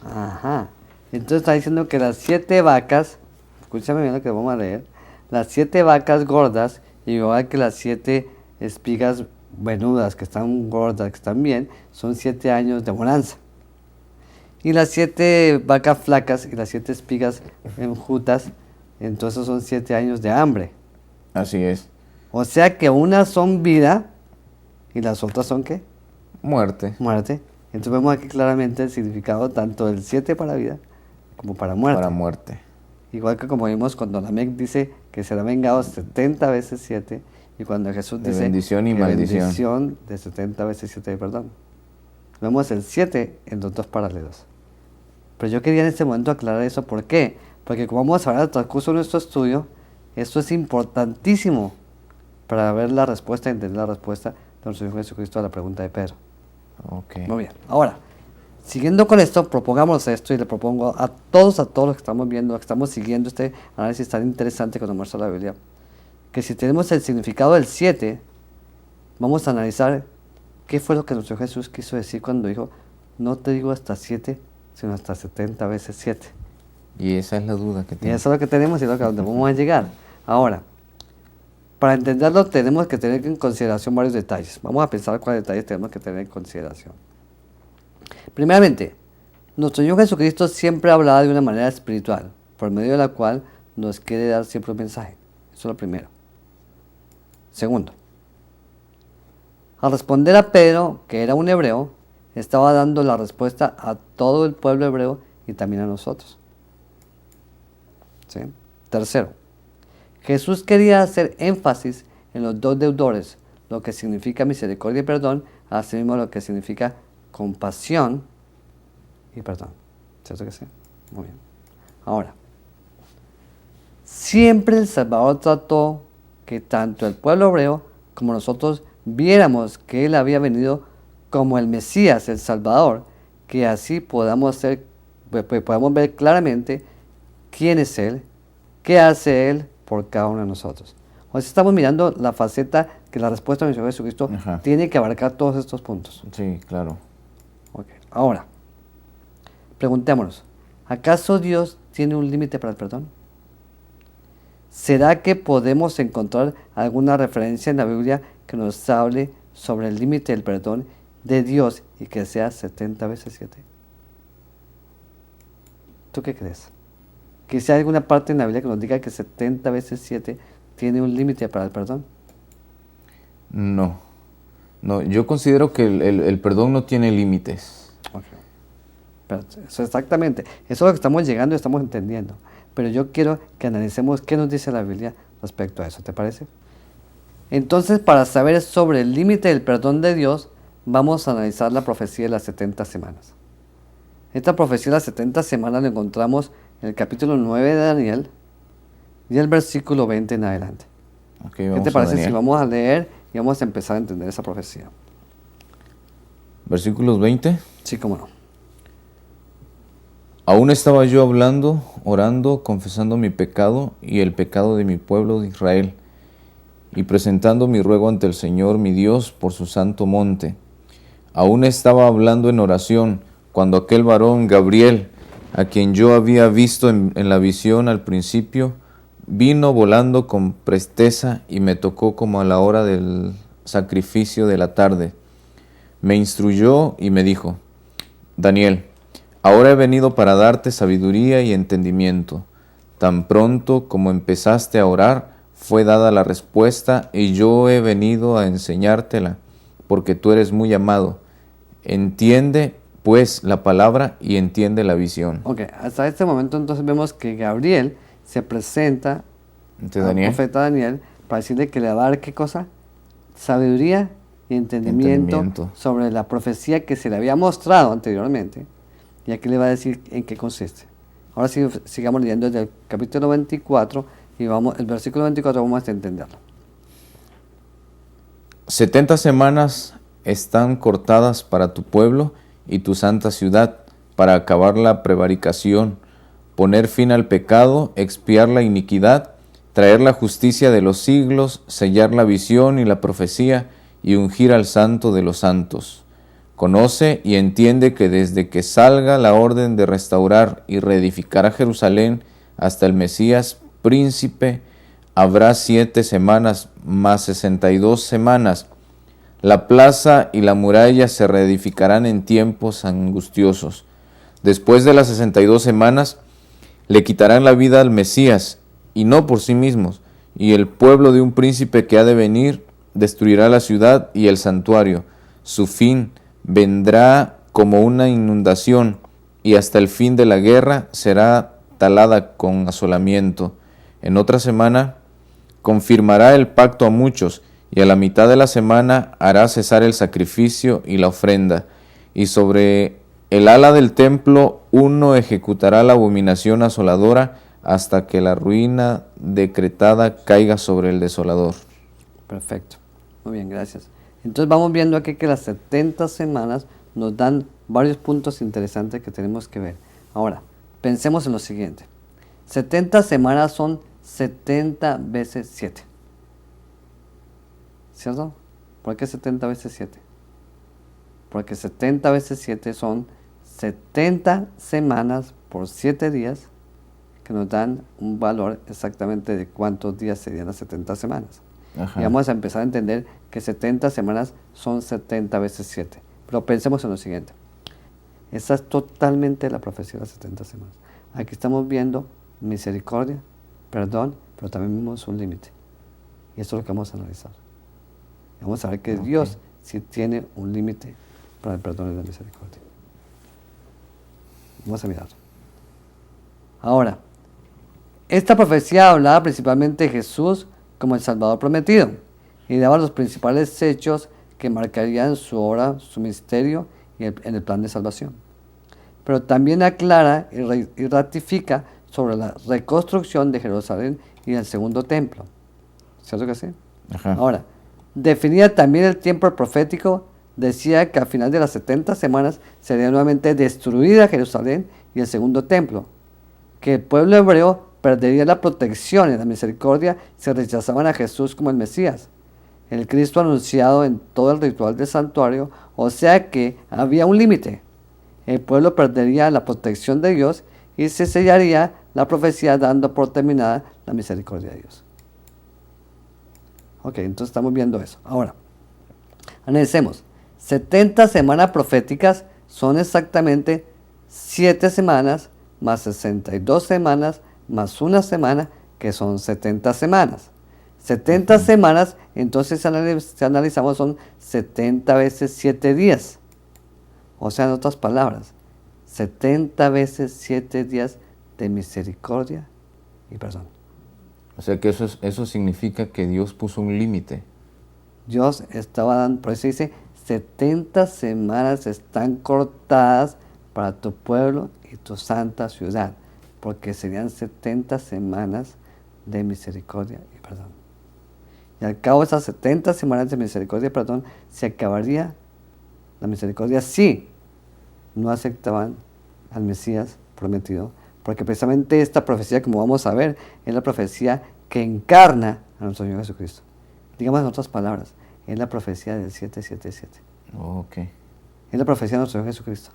Ajá. Entonces está diciendo que las 7 vacas, escúchame bien lo que vamos a leer, las 7 vacas gordas, igual que las 7 espigas menudas que están gordas, que están bien, son 7 años de bonanza. Y las 7 vacas flacas y las 7 espigas enjutas, entonces son 7 años de hambre. Así es. O sea que unas son vida y las otras son ¿qué? Muerte. Muerte. Entonces vemos aquí claramente el significado tanto del 7 para vida como para muerte. Para muerte. Igual que como vimos cuando Lamec dice que será vengado 70 veces 7 y cuando Jesús De dice bendición y que maldición. bendición de 70 veces 7 de perdón. Vemos el 7 en los dos paralelos. Pero yo quería en este momento aclarar eso. ¿Por qué? Porque como vamos a ver al transcurso de nuestro estudio, esto es importantísimo para ver la respuesta, entender la respuesta de nuestro Hijo Jesucristo a la pregunta de Pedro. Ok. Muy bien. Ahora, siguiendo con esto, propongamos esto y le propongo a todos los que estamos viendo, que estamos siguiendo este análisis tan interesante que nos muestra la Biblia, que si tenemos el significado del 7, vamos a analizar qué fue lo que nuestro Jesús quiso decir cuando dijo, no te digo hasta 7, sino hasta 70 veces 7. Y esa es la duda que Y tengo. eso es lo que tenemos y es lo que a donde vamos a llegar. Ahora, para entenderlo tenemos que tener en consideración varios detalles. Vamos a pensar cuáles detalles tenemos que tener en consideración. Primeramente, nuestro Señor Jesucristo siempre hablaba de una manera espiritual, por medio de la cual nos quiere dar siempre un mensaje. Eso es lo primero. Segundo, al responder a Pedro, que era un hebreo, estaba dando la respuesta a todo el pueblo hebreo y también a nosotros. ¿Sí? Tercero, Jesús quería hacer énfasis en los dos deudores, lo que significa misericordia y perdón, así mismo lo que significa compasión y perdón. ¿Cierto que sí? Muy bien. Ahora, siempre el Salvador trató que tanto el pueblo hebreo como nosotros viéramos que Él había venido como el Mesías, el Salvador, que así podamos ver claramente quién es Él, qué hace Él por cada uno de nosotros. O sea, estamos mirando la faceta que la respuesta de nuestro Señor Jesucristo Ajá. tiene que abarcar todos estos puntos. Sí, claro. Okay. Ahora, preguntémonos, ¿acaso Dios tiene un límite para el perdón? ¿Será que podemos encontrar alguna referencia en la Biblia que nos hable sobre el límite del perdón de Dios y que sea 70 veces 7? ¿Tú qué crees? ¿Que sea alguna parte en la Biblia que nos diga que 70 veces 7 tiene un límite para el perdón? No. No, yo considero que el perdón no tiene límites. Okay. Pero eso exactamente. Eso es lo que estamos llegando y estamos entendiendo. Pero yo quiero que analicemos qué nos dice la Biblia respecto a eso. ¿Te parece? Entonces, para saber sobre el límite del perdón de Dios, vamos a analizar la profecía de las 70 semanas. Esta profecía de las 70 semanas la encontramos en el capítulo 9 de Daniel y el versículo 20 en adelante. Okay, ¿Qué te parece si vamos a leer y vamos a empezar a entender esa profecía? Versículos 20. Sí, cómo no. Aún estaba yo hablando, orando, confesando mi pecado y el pecado de mi pueblo de Israel, y presentando mi ruego ante el Señor mi Dios por su santo monte. Aún estaba hablando en oración, cuando aquel varón Gabriel, a quien yo había visto en la visión al principio, vino volando con presteza y me tocó como a la hora del sacrificio de la tarde. Me instruyó y me dijo, Daniel, ahora he venido para darte sabiduría y entendimiento. Tan pronto como empezaste a orar, fue dada la respuesta y yo he venido a enseñártela porque tú eres muy amado. Entiende, pues, la palabra y entiende la visión. Ok, hasta este momento entonces vemos que Gabriel se presenta Ante al Daniel. profeta Daniel para decirle que le va a dar, ¿qué cosa? Sabiduría y entendimiento sobre la profecía que se le había mostrado anteriormente. Y aquí le va a decir en qué consiste. Ahora sí, sigamos leyendo desde el capítulo 24 y el versículo 24 vamos a entenderlo. 70 semanas están cortadas para tu pueblo y tu santa ciudad, para acabar la prevaricación, poner fin al pecado, expiar la iniquidad, traer la justicia de los siglos, sellar la visión y la profecía, y ungir al santo de los santos. Conoce y entiende que desde que salga la orden de restaurar y reedificar a Jerusalén hasta el Mesías, príncipe, habrá 7 semanas más 62 semanas. La plaza y la muralla se reedificarán en tiempos angustiosos. Después de las 62 semanas, le quitarán la vida al Mesías, y no por sí mismos, y el pueblo de un príncipe que ha de venir destruirá la ciudad y el santuario. Su fin vendrá como una inundación, y hasta el fin de la guerra será talada con asolamiento. En otra semana confirmará el pacto a muchos, y a la mitad de la semana hará cesar el sacrificio y la ofrenda, y sobre el ala del templo uno ejecutará la abominación asoladora hasta que la ruina decretada caiga sobre el desolador. Perfecto. Muy bien, gracias. Entonces vamos viendo aquí que las 70 semanas nos dan varios puntos interesantes que tenemos que ver. Ahora, pensemos en lo siguiente. 70 semanas son 70 veces 7. ¿Cierto? ¿Por qué 70 veces 7? Porque 70 veces 7 son 70 semanas por 7 días, que nos dan un valor exactamente de cuántos días serían las 70 semanas. Ajá. Y vamos a empezar a entender que 70 semanas son 70 veces 7. Pero pensemos en lo siguiente. Esa es totalmente la profecía de las 70 semanas. Aquí estamos viendo misericordia, perdón, pero también vemos un límite. Y eso es lo que vamos a analizar. Vamos a ver que Dios sí tiene un límite para el perdón y la misericordia. Vamos a mirar. Ahora, esta profecía hablaba principalmente de Jesús como el Salvador prometido y daba los principales hechos que marcarían su obra, su misterio en el plan de salvación. Pero también aclara y ratifica sobre la reconstrucción de Jerusalén y el segundo templo. ¿Cierto que sí? Ajá. Ahora, definía también el tiempo profético, decía que al final de las 70 semanas sería nuevamente destruida Jerusalén y el segundo templo, que el pueblo hebreo perdería la protección y la misericordia si rechazaban a Jesús como el Mesías, el Cristo anunciado en todo el ritual del santuario, o sea que había un límite. El pueblo perdería la protección de Dios y se sellaría la profecía dando por terminada la misericordia de Dios. Ok, entonces estamos viendo eso. Ahora, analicemos. 70 semanas proféticas son exactamente 7 semanas más 62 semanas más una semana, que son 70 semanas. 70 semanas, entonces si analizamos, son 70 veces 7 días. O sea, en otras palabras, 70 veces 7 días de misericordia y perdón. O sea que eso significa que Dios puso un límite. Dios estaba dando, por eso dice, 70 semanas están cortadas para tu pueblo y tu santa ciudad, porque serían 70 semanas de misericordia y perdón. Y al cabo de esas 70 semanas de misericordia y perdón, se acabaría la misericordia si no aceptaban al Mesías prometido, porque precisamente esta profecía, como vamos a ver, es la profecía que encarna a nuestro Señor Jesucristo. Digamos en otras palabras, es la profecía del 777. Ok. Es la profecía de nuestro Señor Jesucristo.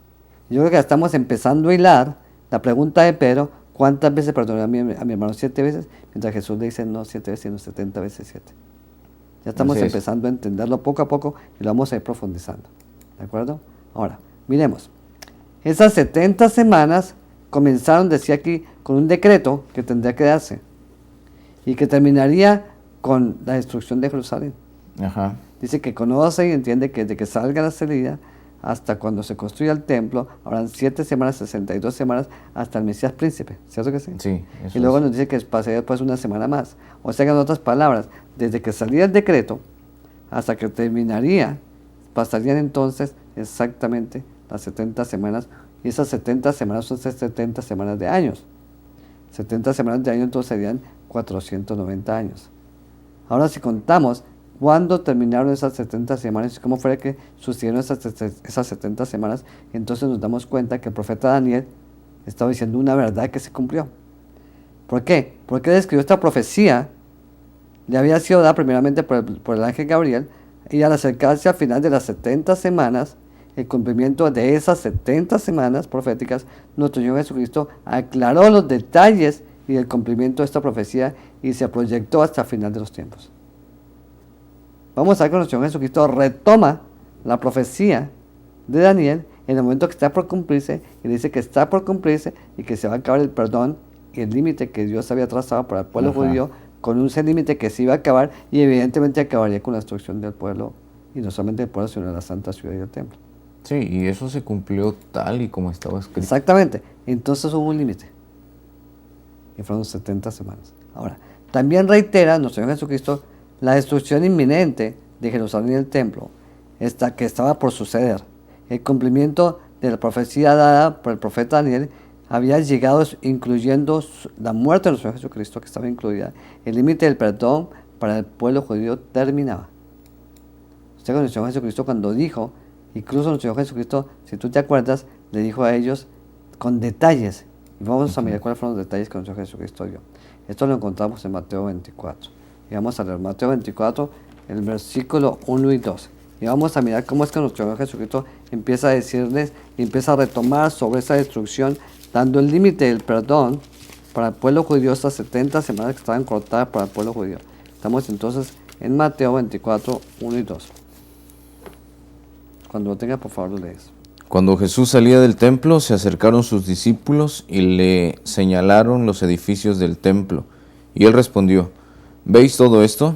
Yo creo que estamos empezando a hilar la pregunta de Pedro, ¿cuántas veces perdonó a mi hermano? 7 veces, mientras Jesús le dice no 7 veces, sino 70 veces 7. Ya estamos empezando a entenderlo poco a poco y lo vamos a ir profundizando. ¿De acuerdo? Ahora, miremos. Esas 70 semanas comenzaron, decía aquí, con un decreto que tendría que darse y que terminaría con la destrucción de Jerusalén. Ajá. Dice que conoce y entiende que desde que salga la salida hasta cuando se construya el templo, habrán 7 semanas, 62 semanas, hasta el Mesías príncipe, ¿cierto que sí? Sí, eso Y luego es. nos dice que pasaría después una semana más. O sea que en otras palabras, desde que salía el decreto hasta que terminaría, pasarían entonces exactamente las 70 semanas, y esas 70 semanas son 70 semanas de años. 70 semanas de años entonces serían 490 años. Ahora si contamos cuándo terminaron esas 70 semanas y cómo fue que sucedieron esas 70 semanas, entonces nos damos cuenta que el profeta Daniel estaba diciendo una verdad que se cumplió. ¿Por qué? Porque él escribió esta profecía, le había sido dada primeramente por el ángel Gabriel, y al acercarse al final de las 70 semanas, el cumplimiento de esas 70 semanas proféticas, nuestro Señor Jesucristo aclaró los detalles y el cumplimiento de esta profecía y se proyectó hasta el final de los tiempos. Vamos a ver que nuestro Señor Jesucristo retoma la profecía de Daniel en el momento que está por cumplirse, y dice que está por cumplirse y que se va a acabar el perdón y el límite que Dios había trazado para el pueblo judío, con un límite que se iba a acabar, y evidentemente acabaría con la destrucción del pueblo, y no solamente del pueblo, sino de la santa ciudad y del templo. Sí, y eso se cumplió tal y como estaba escrito. Exactamente. Entonces hubo un límite. Y fueron 70 semanas. Ahora, también reitera nuestro Señor Jesucristo la destrucción inminente de Jerusalén y el templo, que estaba por suceder. El cumplimiento de la profecía dada por el profeta Daniel había llegado, incluyendo la muerte de nuestro Señor Jesucristo, que estaba incluida. El límite del perdón para el pueblo judío terminaba. Usted con nuestro Señor Jesucristo cuando dijo, incluso nuestro Señor Jesucristo, si tú te acuerdas, le dijo a ellos con detalles. Y vamos a mirar cuáles fueron los detalles que nuestro Señor Jesucristo dio. Esto lo encontramos en Mateo 24. Y vamos a leer Mateo 24, el versículo 1 y 2. Y vamos a mirar cómo es que nuestro Señor Jesucristo empieza a decirles, y empieza a retomar sobre esa destrucción, dando el límite del perdón para el pueblo judío, estas 70 semanas que estaban cortadas para el pueblo judío. Estamos entonces en Mateo 24, 1 y 2. Cuando lo tenga, por favor, lo lees. Cuando Jesús salía del templo, se acercaron sus discípulos y le señalaron los edificios del templo. Y él respondió, ¿veis todo esto?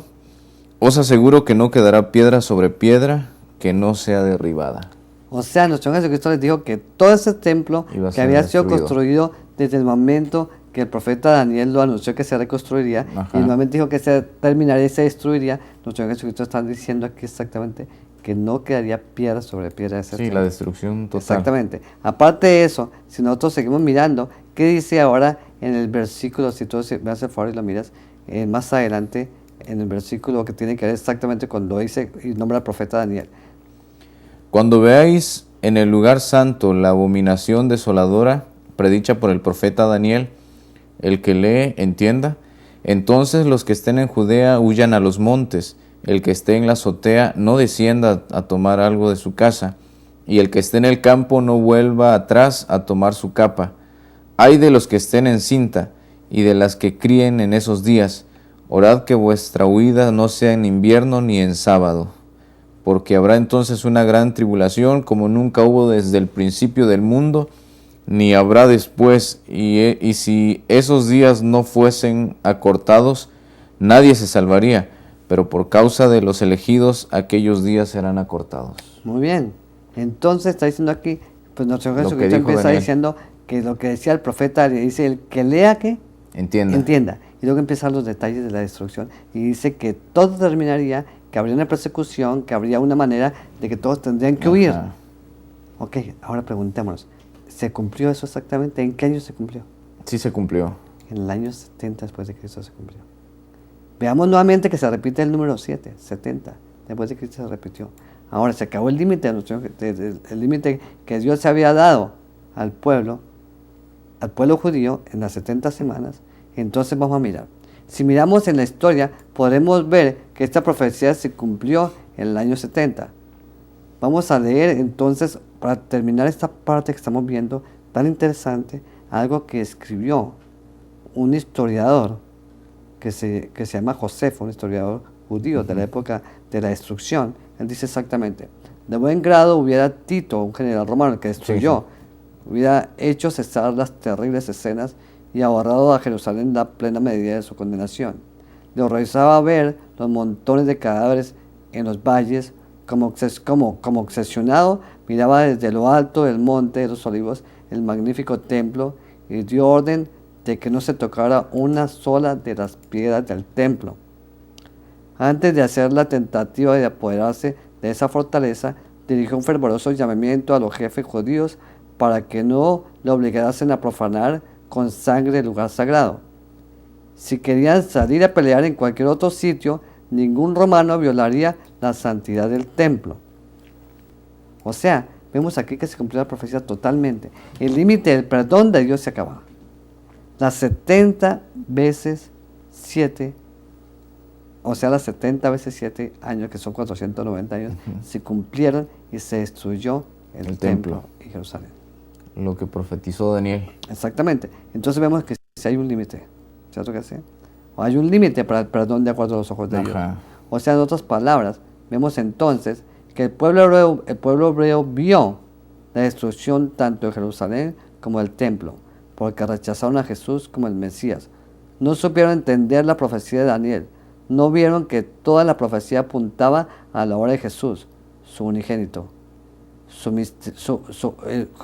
Os aseguro que no quedará piedra sobre piedra que no sea derribada. O sea, nuestro Señor Jesucristo les dijo que todo ese templo Iba a que ser había sido destruido. construido desde el momento que el profeta Daniel lo anunció que se reconstruiría, Ajá. y nuevamente dijo que se terminaría y se destruiría, nuestro Señor Jesucristo está diciendo aquí exactamente que no quedaría piedra sobre piedra de ese Sí, templo. la destrucción total. Exactamente. Aparte de eso, si nosotros seguimos mirando, ¿qué dice ahora en el versículo? Si tú me haces el favor y lo miras, más adelante, en el versículo que tiene que ver exactamente cuando dice y nombra al profeta Daniel. Cuando veáis en el lugar santo la abominación desoladora predicha por el profeta Daniel, el que lee entienda, entonces los que estén en Judea huyan a los montes, el que esté en la azotea no descienda a tomar algo de su casa, y el que esté en el campo no vuelva atrás a tomar su capa. Ay de los que estén en cinta y de las que críen en esos días, orad que vuestra huida no sea en invierno ni en sábado, porque habrá entonces una gran tribulación como nunca hubo desde el principio del mundo, ni habrá después, y si esos días no fuesen acortados, nadie se salvaría, pero por causa de los elegidos, aquellos días serán acortados. Muy bien. Entonces está diciendo aquí, pues nuestro Lo que Jesucristo dijo empieza Daniel. diciendo que lo que decía el profeta, le dice, el que lea que Entienda. entienda. Y luego empiezan los detalles de la destrucción. Y dice que todo terminaría, que habría una persecución, que habría una manera de que todos tendrían que huir. Ajá. Ok, ahora preguntémonos, ¿se cumplió eso exactamente? ¿En qué año se cumplió? Sí se cumplió. En el año 70 después de Cristo se cumplió. Veamos nuevamente que se repite el número 7, 70, después de Cristo se repitió. Ahora se acabó el límite, el límite que Dios se había dado al pueblo judío en las 70 semanas. Entonces vamos a mirar. Si miramos en la historia, podremos ver que esta profecía se cumplió en el año 70. Vamos a leer entonces, para terminar esta parte que estamos viendo, tan interesante, algo que escribió un historiador que se llama Josefo, un historiador judío de la época de la destrucción. Él dice exactamente, de buen grado hubiera Tito, un general romano que destruyó, hubiera hecho cesar las terribles escenas y ahorrado a Jerusalén la plena medida de su condenación. Le horrorizaba ver los montones de cadáveres en los valles, como obsesionado, miraba desde lo alto del monte de los olivos el magnífico templo y dio orden de que no se tocara una sola de las piedras del templo. Antes de hacer la tentativa de apoderarse de esa fortaleza, dirigió un fervoroso llamamiento a los jefes judíos para que no le obligasen a profanar con sangre el lugar sagrado. Si querían salir a pelear en cualquier otro sitio, ningún romano violaría la santidad del templo. O sea, vemos aquí que se cumplió la profecía totalmente. El límite del perdón de Dios se acababa. Las 70 veces 7, o sea, las 70 veces 7 años, que son 490 años, se cumplieron y se destruyó el templo y Jerusalén. Lo que profetizó Daniel. Exactamente. Entonces vemos que si hay un límite, ¿cierto que sí? O hay un límite para el perdón de acuerdo a los ojos de Dios. O sea, en otras palabras, vemos entonces que el pueblo hebreo vio la destrucción tanto de Jerusalén como del templo, porque rechazaron a Jesús como el Mesías. No supieron entender la profecía de Daniel. No vieron que toda la profecía apuntaba a la hora de Jesús, su unigénito.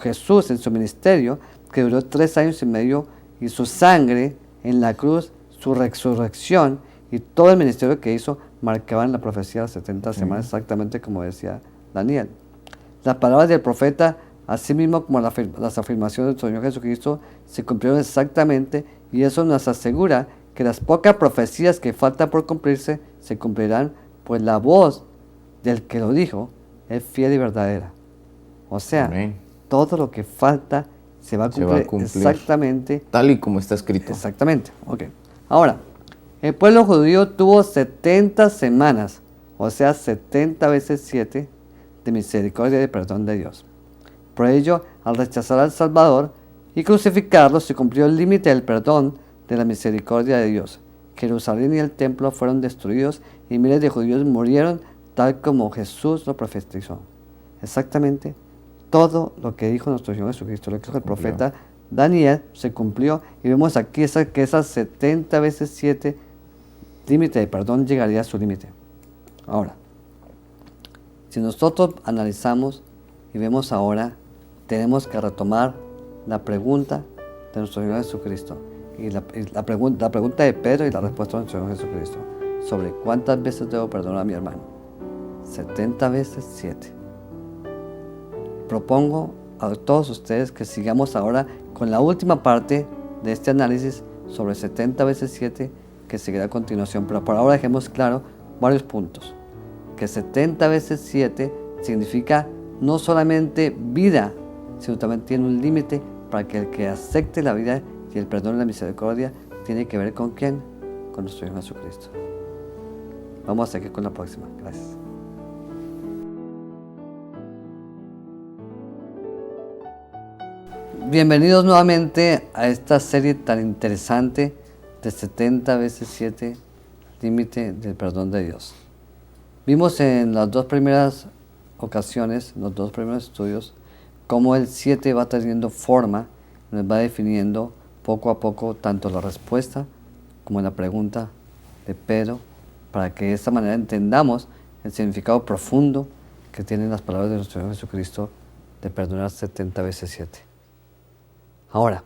Jesús en su ministerio, que duró 3 años y medio, y su sangre en la cruz, su resurrección y todo el ministerio que hizo, marcaban la profecía de las 70 semanas, exactamente como decía Daniel. Las palabras del profeta, así mismo como las afirmaciones del Señor Jesucristo, se cumplieron exactamente, y eso nos asegura que las pocas profecías que faltan por cumplirse se cumplirán, pues la voz del que lo dijo es fiel y verdadera. O sea, amén, todo lo que falta se va a cumplir exactamente tal y como está escrito. Exactamente. Ok. Ahora, el pueblo judío tuvo 70 semanas, o sea, 70 veces 7 de misericordia y de perdón de Dios. Por ello, al rechazar al Salvador y crucificarlo, se cumplió el límite del perdón de la misericordia de Dios. Jerusalén y el templo fueron destruidos y miles de judíos murieron tal como Jesús lo profetizó. Exactamente todo lo que dijo nuestro Señor Jesucristo, lo que dijo el profeta Daniel, se cumplió, y vemos aquí que esas 70 veces 7 límite de perdón llegaría a su límite. Ahora, si nosotros analizamos y vemos ahora, tenemos que retomar la pregunta de nuestro Señor Jesucristo, y la pregunta de Pedro y la respuesta de nuestro Señor Jesucristo, sobre cuántas veces debo perdonar a mi hermano. 70 veces 7. Propongo a todos ustedes que sigamos ahora con la última parte de este análisis sobre 70 veces 7 que seguirá a continuación, pero por ahora dejemos claro varios puntos. Que 70 veces 7 significa no solamente vida, sino también tiene un límite para que el que acepte la vida y el perdón y la misericordia tiene que ver con ¿quién? Con nuestro Señor Jesucristo. Vamos a seguir con la próxima. Gracias. Bienvenidos nuevamente a esta serie tan interesante de 70 veces 7, límite del perdón de Dios. Vimos en las 2 primeras ocasiones, en los 2 primeros estudios, cómo el 7 va teniendo forma, nos va definiendo poco a poco tanto la respuesta como la pregunta de Pedro, para que de esta manera entendamos el significado profundo que tienen las palabras de nuestro Señor Jesucristo de perdonar 70 veces 7. Ahora,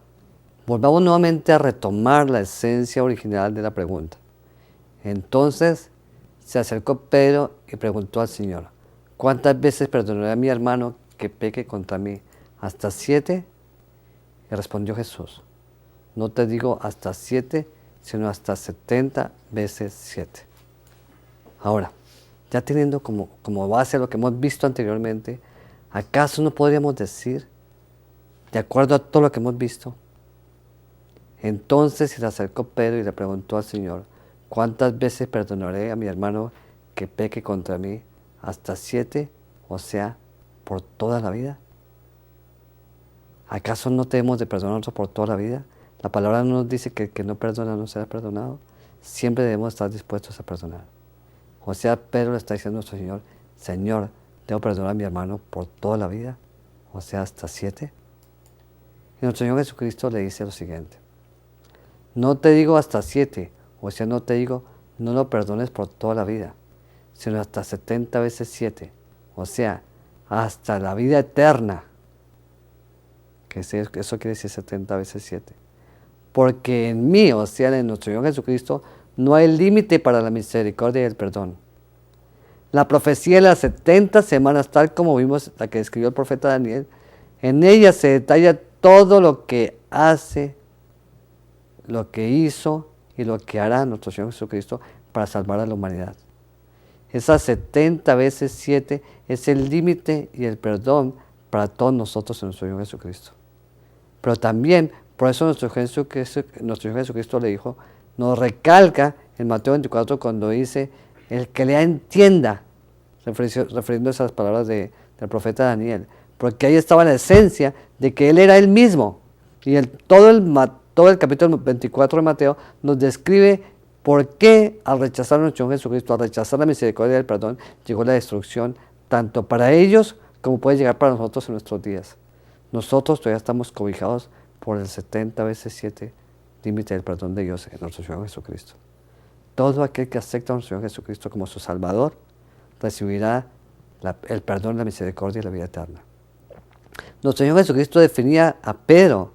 volvamos nuevamente a retomar la esencia original de la pregunta. Entonces se acercó Pedro y preguntó al Señor: ¿cuántas veces perdonaré a mi hermano que peque contra mí? ¿Hasta 7? Y respondió Jesús: no te digo hasta 7, sino hasta 70 veces 7. Ahora, ya teniendo como base lo que hemos visto anteriormente, ¿acaso no podríamos decir, de acuerdo a todo lo que hemos visto? Entonces se le acercó Pedro y le preguntó al Señor: ¿cuántas veces perdonaré a mi hermano que peque contra mí? ¿Hasta 7? O sea, ¿por toda la vida? ¿Acaso no debemos de perdonarnos por toda la vida? La palabra no nos dice que el que no perdona no será perdonado. Siempre debemos estar dispuestos a perdonar. O sea, Pedro le está diciendo a nuestro Señor: Señor, ¿debo perdonar a mi hermano por toda la vida? O sea, hasta 7. Y nuestro Señor Jesucristo le dice lo siguiente: no te digo hasta 7, o sea, no te digo no lo perdones por toda la vida, sino hasta 70 veces 7. O sea, hasta la vida eterna. Eso quiere decir 70 veces 7. Porque en mí, o sea, en nuestro Señor Jesucristo, no hay límite para la misericordia y el perdón. La profecía de las 70 semanas, tal como vimos la que escribió el profeta Daniel, en ella se detalla todo lo que hace, lo que hizo y lo que hará nuestro Señor Jesucristo para salvar a la humanidad. Esas 70 veces 7 es el límite y el perdón para todos nosotros en nuestro Señor Jesucristo. Pero también, por eso nuestro Señor Jesucristo le dijo, nos recalca en Mateo 24 cuando dice, el que lea entienda, refiriéndose a las palabras del profeta Daniel, porque ahí estaba la esencia de que Él era Él mismo. Y todo el capítulo 24 de Mateo nos describe por qué al rechazar a nuestro Señor Jesucristo, al rechazar la misericordia y el perdón, llegó la destrucción, tanto para ellos como puede llegar para nosotros en nuestros días. Nosotros todavía estamos cobijados por el 70 veces 7 límite del perdón de Dios en nuestro Señor Jesucristo. Todo aquel que acepta a nuestro Señor Jesucristo como su Salvador, recibirá el perdón, la misericordia y la vida eterna. Nuestro Señor Jesucristo definía a Pedro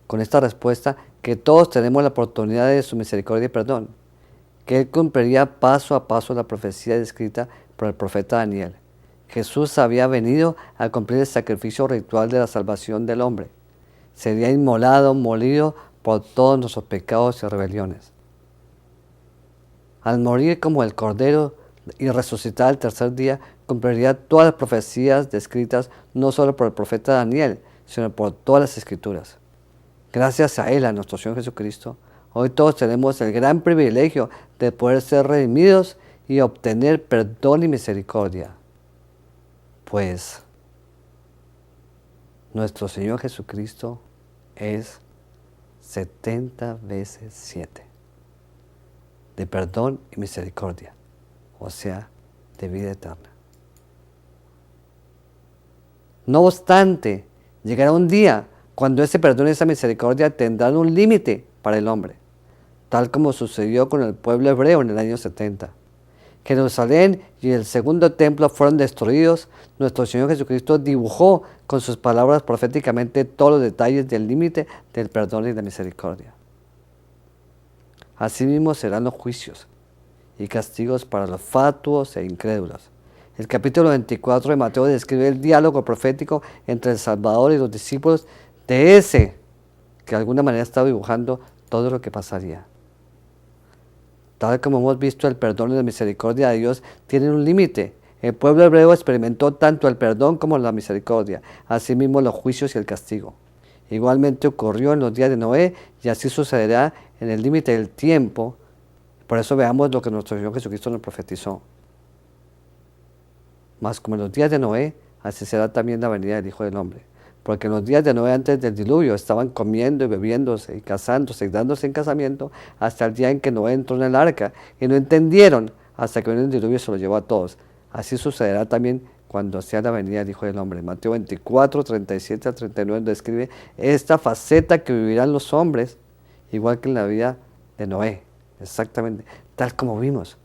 con esta respuesta que todos tenemos la oportunidad de su misericordia y perdón, que Él cumpliría paso a paso la profecía descrita por el profeta Daniel. Jesús había venido a cumplir el sacrificio ritual de la salvación del hombre. Sería inmolado, molido por todos nuestros pecados y rebeliones. Al morir como el Cordero y resucitar al tercer día, cumpliría todas las profecías descritas no solo por el profeta Daniel, sino por todas las Escrituras. Gracias a Él, a nuestro Señor Jesucristo, hoy todos tenemos el gran privilegio de poder ser redimidos y obtener perdón y misericordia. Pues nuestro Señor Jesucristo es 70 veces 7 de perdón y misericordia, o sea, de vida eterna. No obstante, llegará un día cuando ese perdón y esa misericordia tendrán un límite para el hombre, tal como sucedió con el pueblo hebreo en el año 70. Jerusalén y el segundo templo fueron destruidos. Nuestro Señor Jesucristo dibujó con sus palabras proféticamente todos los detalles del límite del perdón y la misericordia. Asimismo serán los juicios y castigos para los fatuos e incrédulos. El capítulo 24 de Mateo describe el diálogo profético entre el Salvador y los discípulos de ese que de alguna manera estaba dibujando todo lo que pasaría. Tal como hemos visto, el perdón y la misericordia de Dios tienen un límite. El pueblo hebreo experimentó tanto el perdón como la misericordia, asimismo los juicios y el castigo. Igualmente ocurrió en los días de Noé y así sucederá en el límite del tiempo. Por eso veamos lo que nuestro Señor Jesucristo nos profetizó. Mas como en los días de Noé, así será también la venida del Hijo del Hombre. Porque en los días de Noé antes del diluvio estaban comiendo y bebiéndose y casándose y dándose en casamiento hasta el día en que Noé entró en el arca y no entendieron hasta que vino el diluvio y se lo llevó a todos. Así sucederá también cuando sea la venida del Hijo del Hombre. Mateo 24, 37 al 39 describe esta faceta que vivirán los hombres igual que en la vida de Noé. Exactamente, tal como vimos.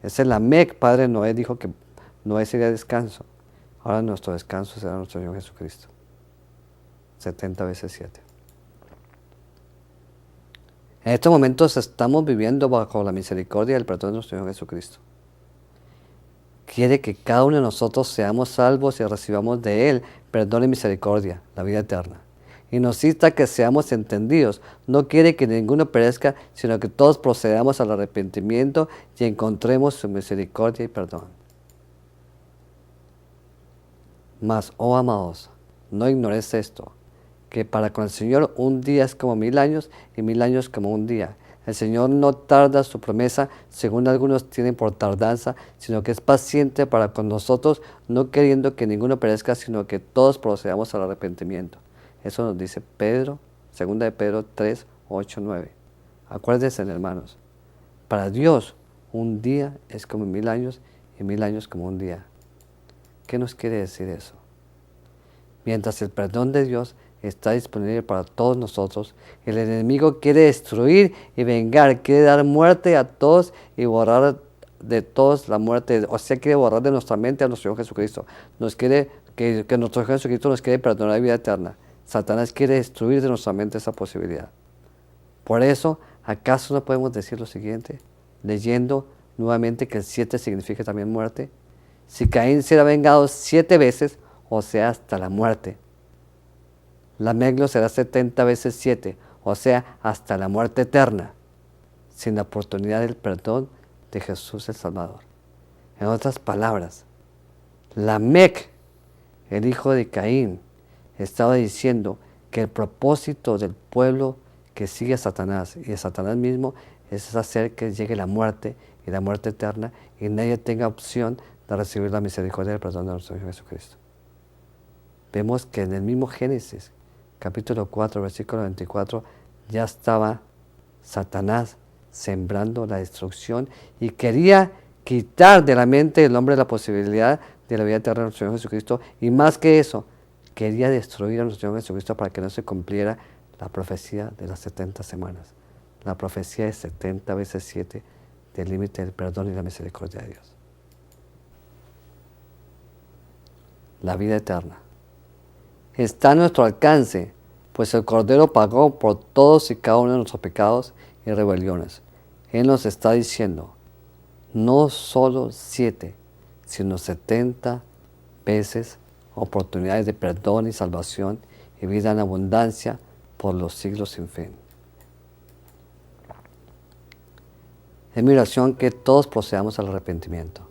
Ese Lamec, padre de Noé, dijo que Noé sería descanso. Ahora nuestro descanso será nuestro Señor Jesucristo. 70 veces 7. En estos momentos estamos viviendo bajo la misericordia y el perdón de nuestro Señor Jesucristo. Quiere que cada uno de nosotros seamos salvos y recibamos de Él perdón y misericordia, la vida eterna. Y nos insta que seamos entendidos. No quiere que ninguno perezca, sino que todos procedamos al arrepentimiento y encontremos su misericordia y perdón. Mas, oh amados, no ignoréis esto, que para con el Señor un día es como 1000 años y 1000 años como un día. El Señor no tarda su promesa, según algunos tienen por tardanza, sino que es paciente para con nosotros, no queriendo que ninguno perezca, sino que todos procedamos al arrepentimiento. Eso nos dice Pedro, 2 de Pedro 3, 8, 9. Acuérdense, hermanos, para Dios un día es como 1000 años y 1000 años como un día. ¿Qué nos quiere decir eso? Mientras el perdón de Dios está disponible para todos nosotros, el enemigo quiere destruir y vengar, quiere dar muerte a todos y borrar de todos la muerte, o sea, quiere borrar de nuestra mente a nuestro Señor Jesucristo. Nos quiere, que nuestro Señor Jesucristo nos quiere perdonar la vida eterna. Satanás quiere destruir de nuestra mente esa posibilidad. Por eso, ¿acaso no podemos decir lo siguiente? Leyendo nuevamente que el 7 significa también muerte. Si Caín será vengado 7 veces, o sea, hasta la muerte. Lamec lo será 70 veces 7, o sea, hasta la muerte eterna, sin la oportunidad del perdón de Jesús el Salvador. En otras palabras, Lamec, el hijo de Caín, estaba diciendo que el propósito del pueblo que sigue a Satanás y de Satanás mismo es hacer que llegue la muerte y la muerte eterna y nadie tenga opción de recibir la misericordia y el perdón de nuestro Señor Jesucristo. Vemos que en el mismo Génesis, capítulo 4, versículo 24, ya estaba Satanás sembrando la destrucción y quería quitar de la mente del hombre la posibilidad de la vida eterna de nuestro Señor Jesucristo, y más que eso, quería destruir a nuestro Señor Jesucristo para que no se cumpliera la profecía de las 70 semanas, la profecía de 70 veces 7 del límite del perdón y la misericordia de Dios. La vida eterna está a nuestro alcance, pues el Cordero pagó por todos y cada uno de nuestros pecados y rebeliones. Él nos está diciendo, no solo 7, sino 70 veces oportunidades de perdón y salvación y vida en abundancia por los siglos sin fin. Es mi oración que todos procedamos al arrepentimiento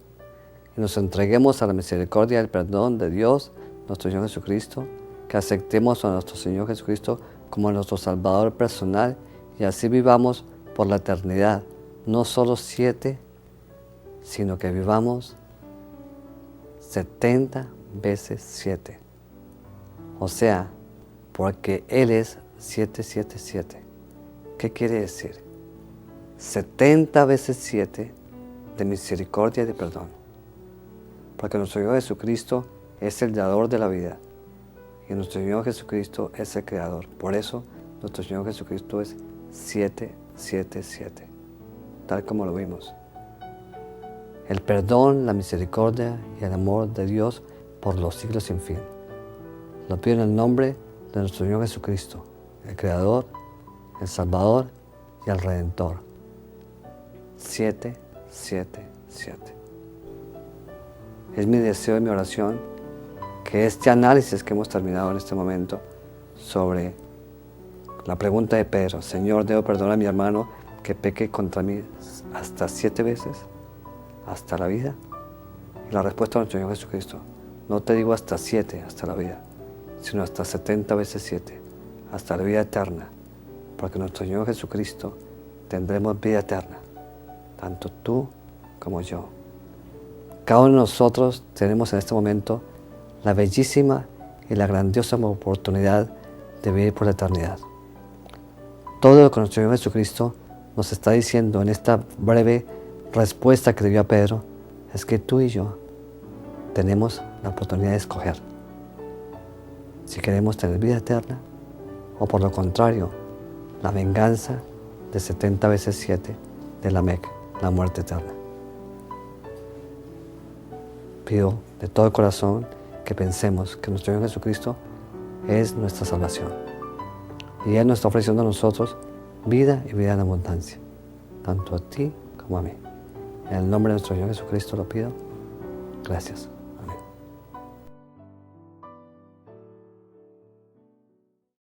y nos entreguemos a la misericordia y el perdón de Dios, nuestro Señor Jesucristo, que aceptemos a nuestro Señor Jesucristo como nuestro Salvador personal y así vivamos por la eternidad, no solo 7, sino que vivamos 70 veces 7. O sea, porque Él es 777. ¿Qué quiere decir? 70 veces 7 de misericordia y de perdón. Porque nuestro Señor Jesucristo es el dador de la vida. Y nuestro Señor Jesucristo es el creador. Por eso, nuestro Señor Jesucristo es 777. Tal como lo vimos. El perdón, la misericordia y el amor de Dios por los siglos sin fin. Lo pido en el nombre de nuestro Señor Jesucristo, el Creador, el Salvador y el Redentor. 777. Es mi deseo y mi oración que este análisis que hemos terminado en este momento sobre la pregunta de Pedro, Señor, ¿debo perdonar a mi hermano que peque contra mí hasta 7 veces? ¿Hasta la vida? Y la respuesta de nuestro Señor Jesucristo, no te digo hasta 7, hasta la vida, sino hasta 70 veces 7, hasta la vida eterna, porque nuestro Señor Jesucristo tendremos vida eterna, tanto tú como yo. Cada uno de nosotros tenemos en este momento la bellísima y la grandiosa oportunidad de vivir por la eternidad. Todo lo que nuestro Señor Jesucristo nos está diciendo en esta breve respuesta que le dio a Pedro es que tú y yo tenemos la oportunidad de escoger si queremos tener vida eterna o por lo contrario, la venganza de 70 veces 7 de Lamec, la muerte eterna. Pido de todo corazón que pensemos que nuestro Señor Jesucristo es nuestra salvación y Él nos está ofreciendo a nosotros vida y vida en abundancia, tanto a ti como a mí. En el nombre de nuestro Señor Jesucristo lo pido. Gracias.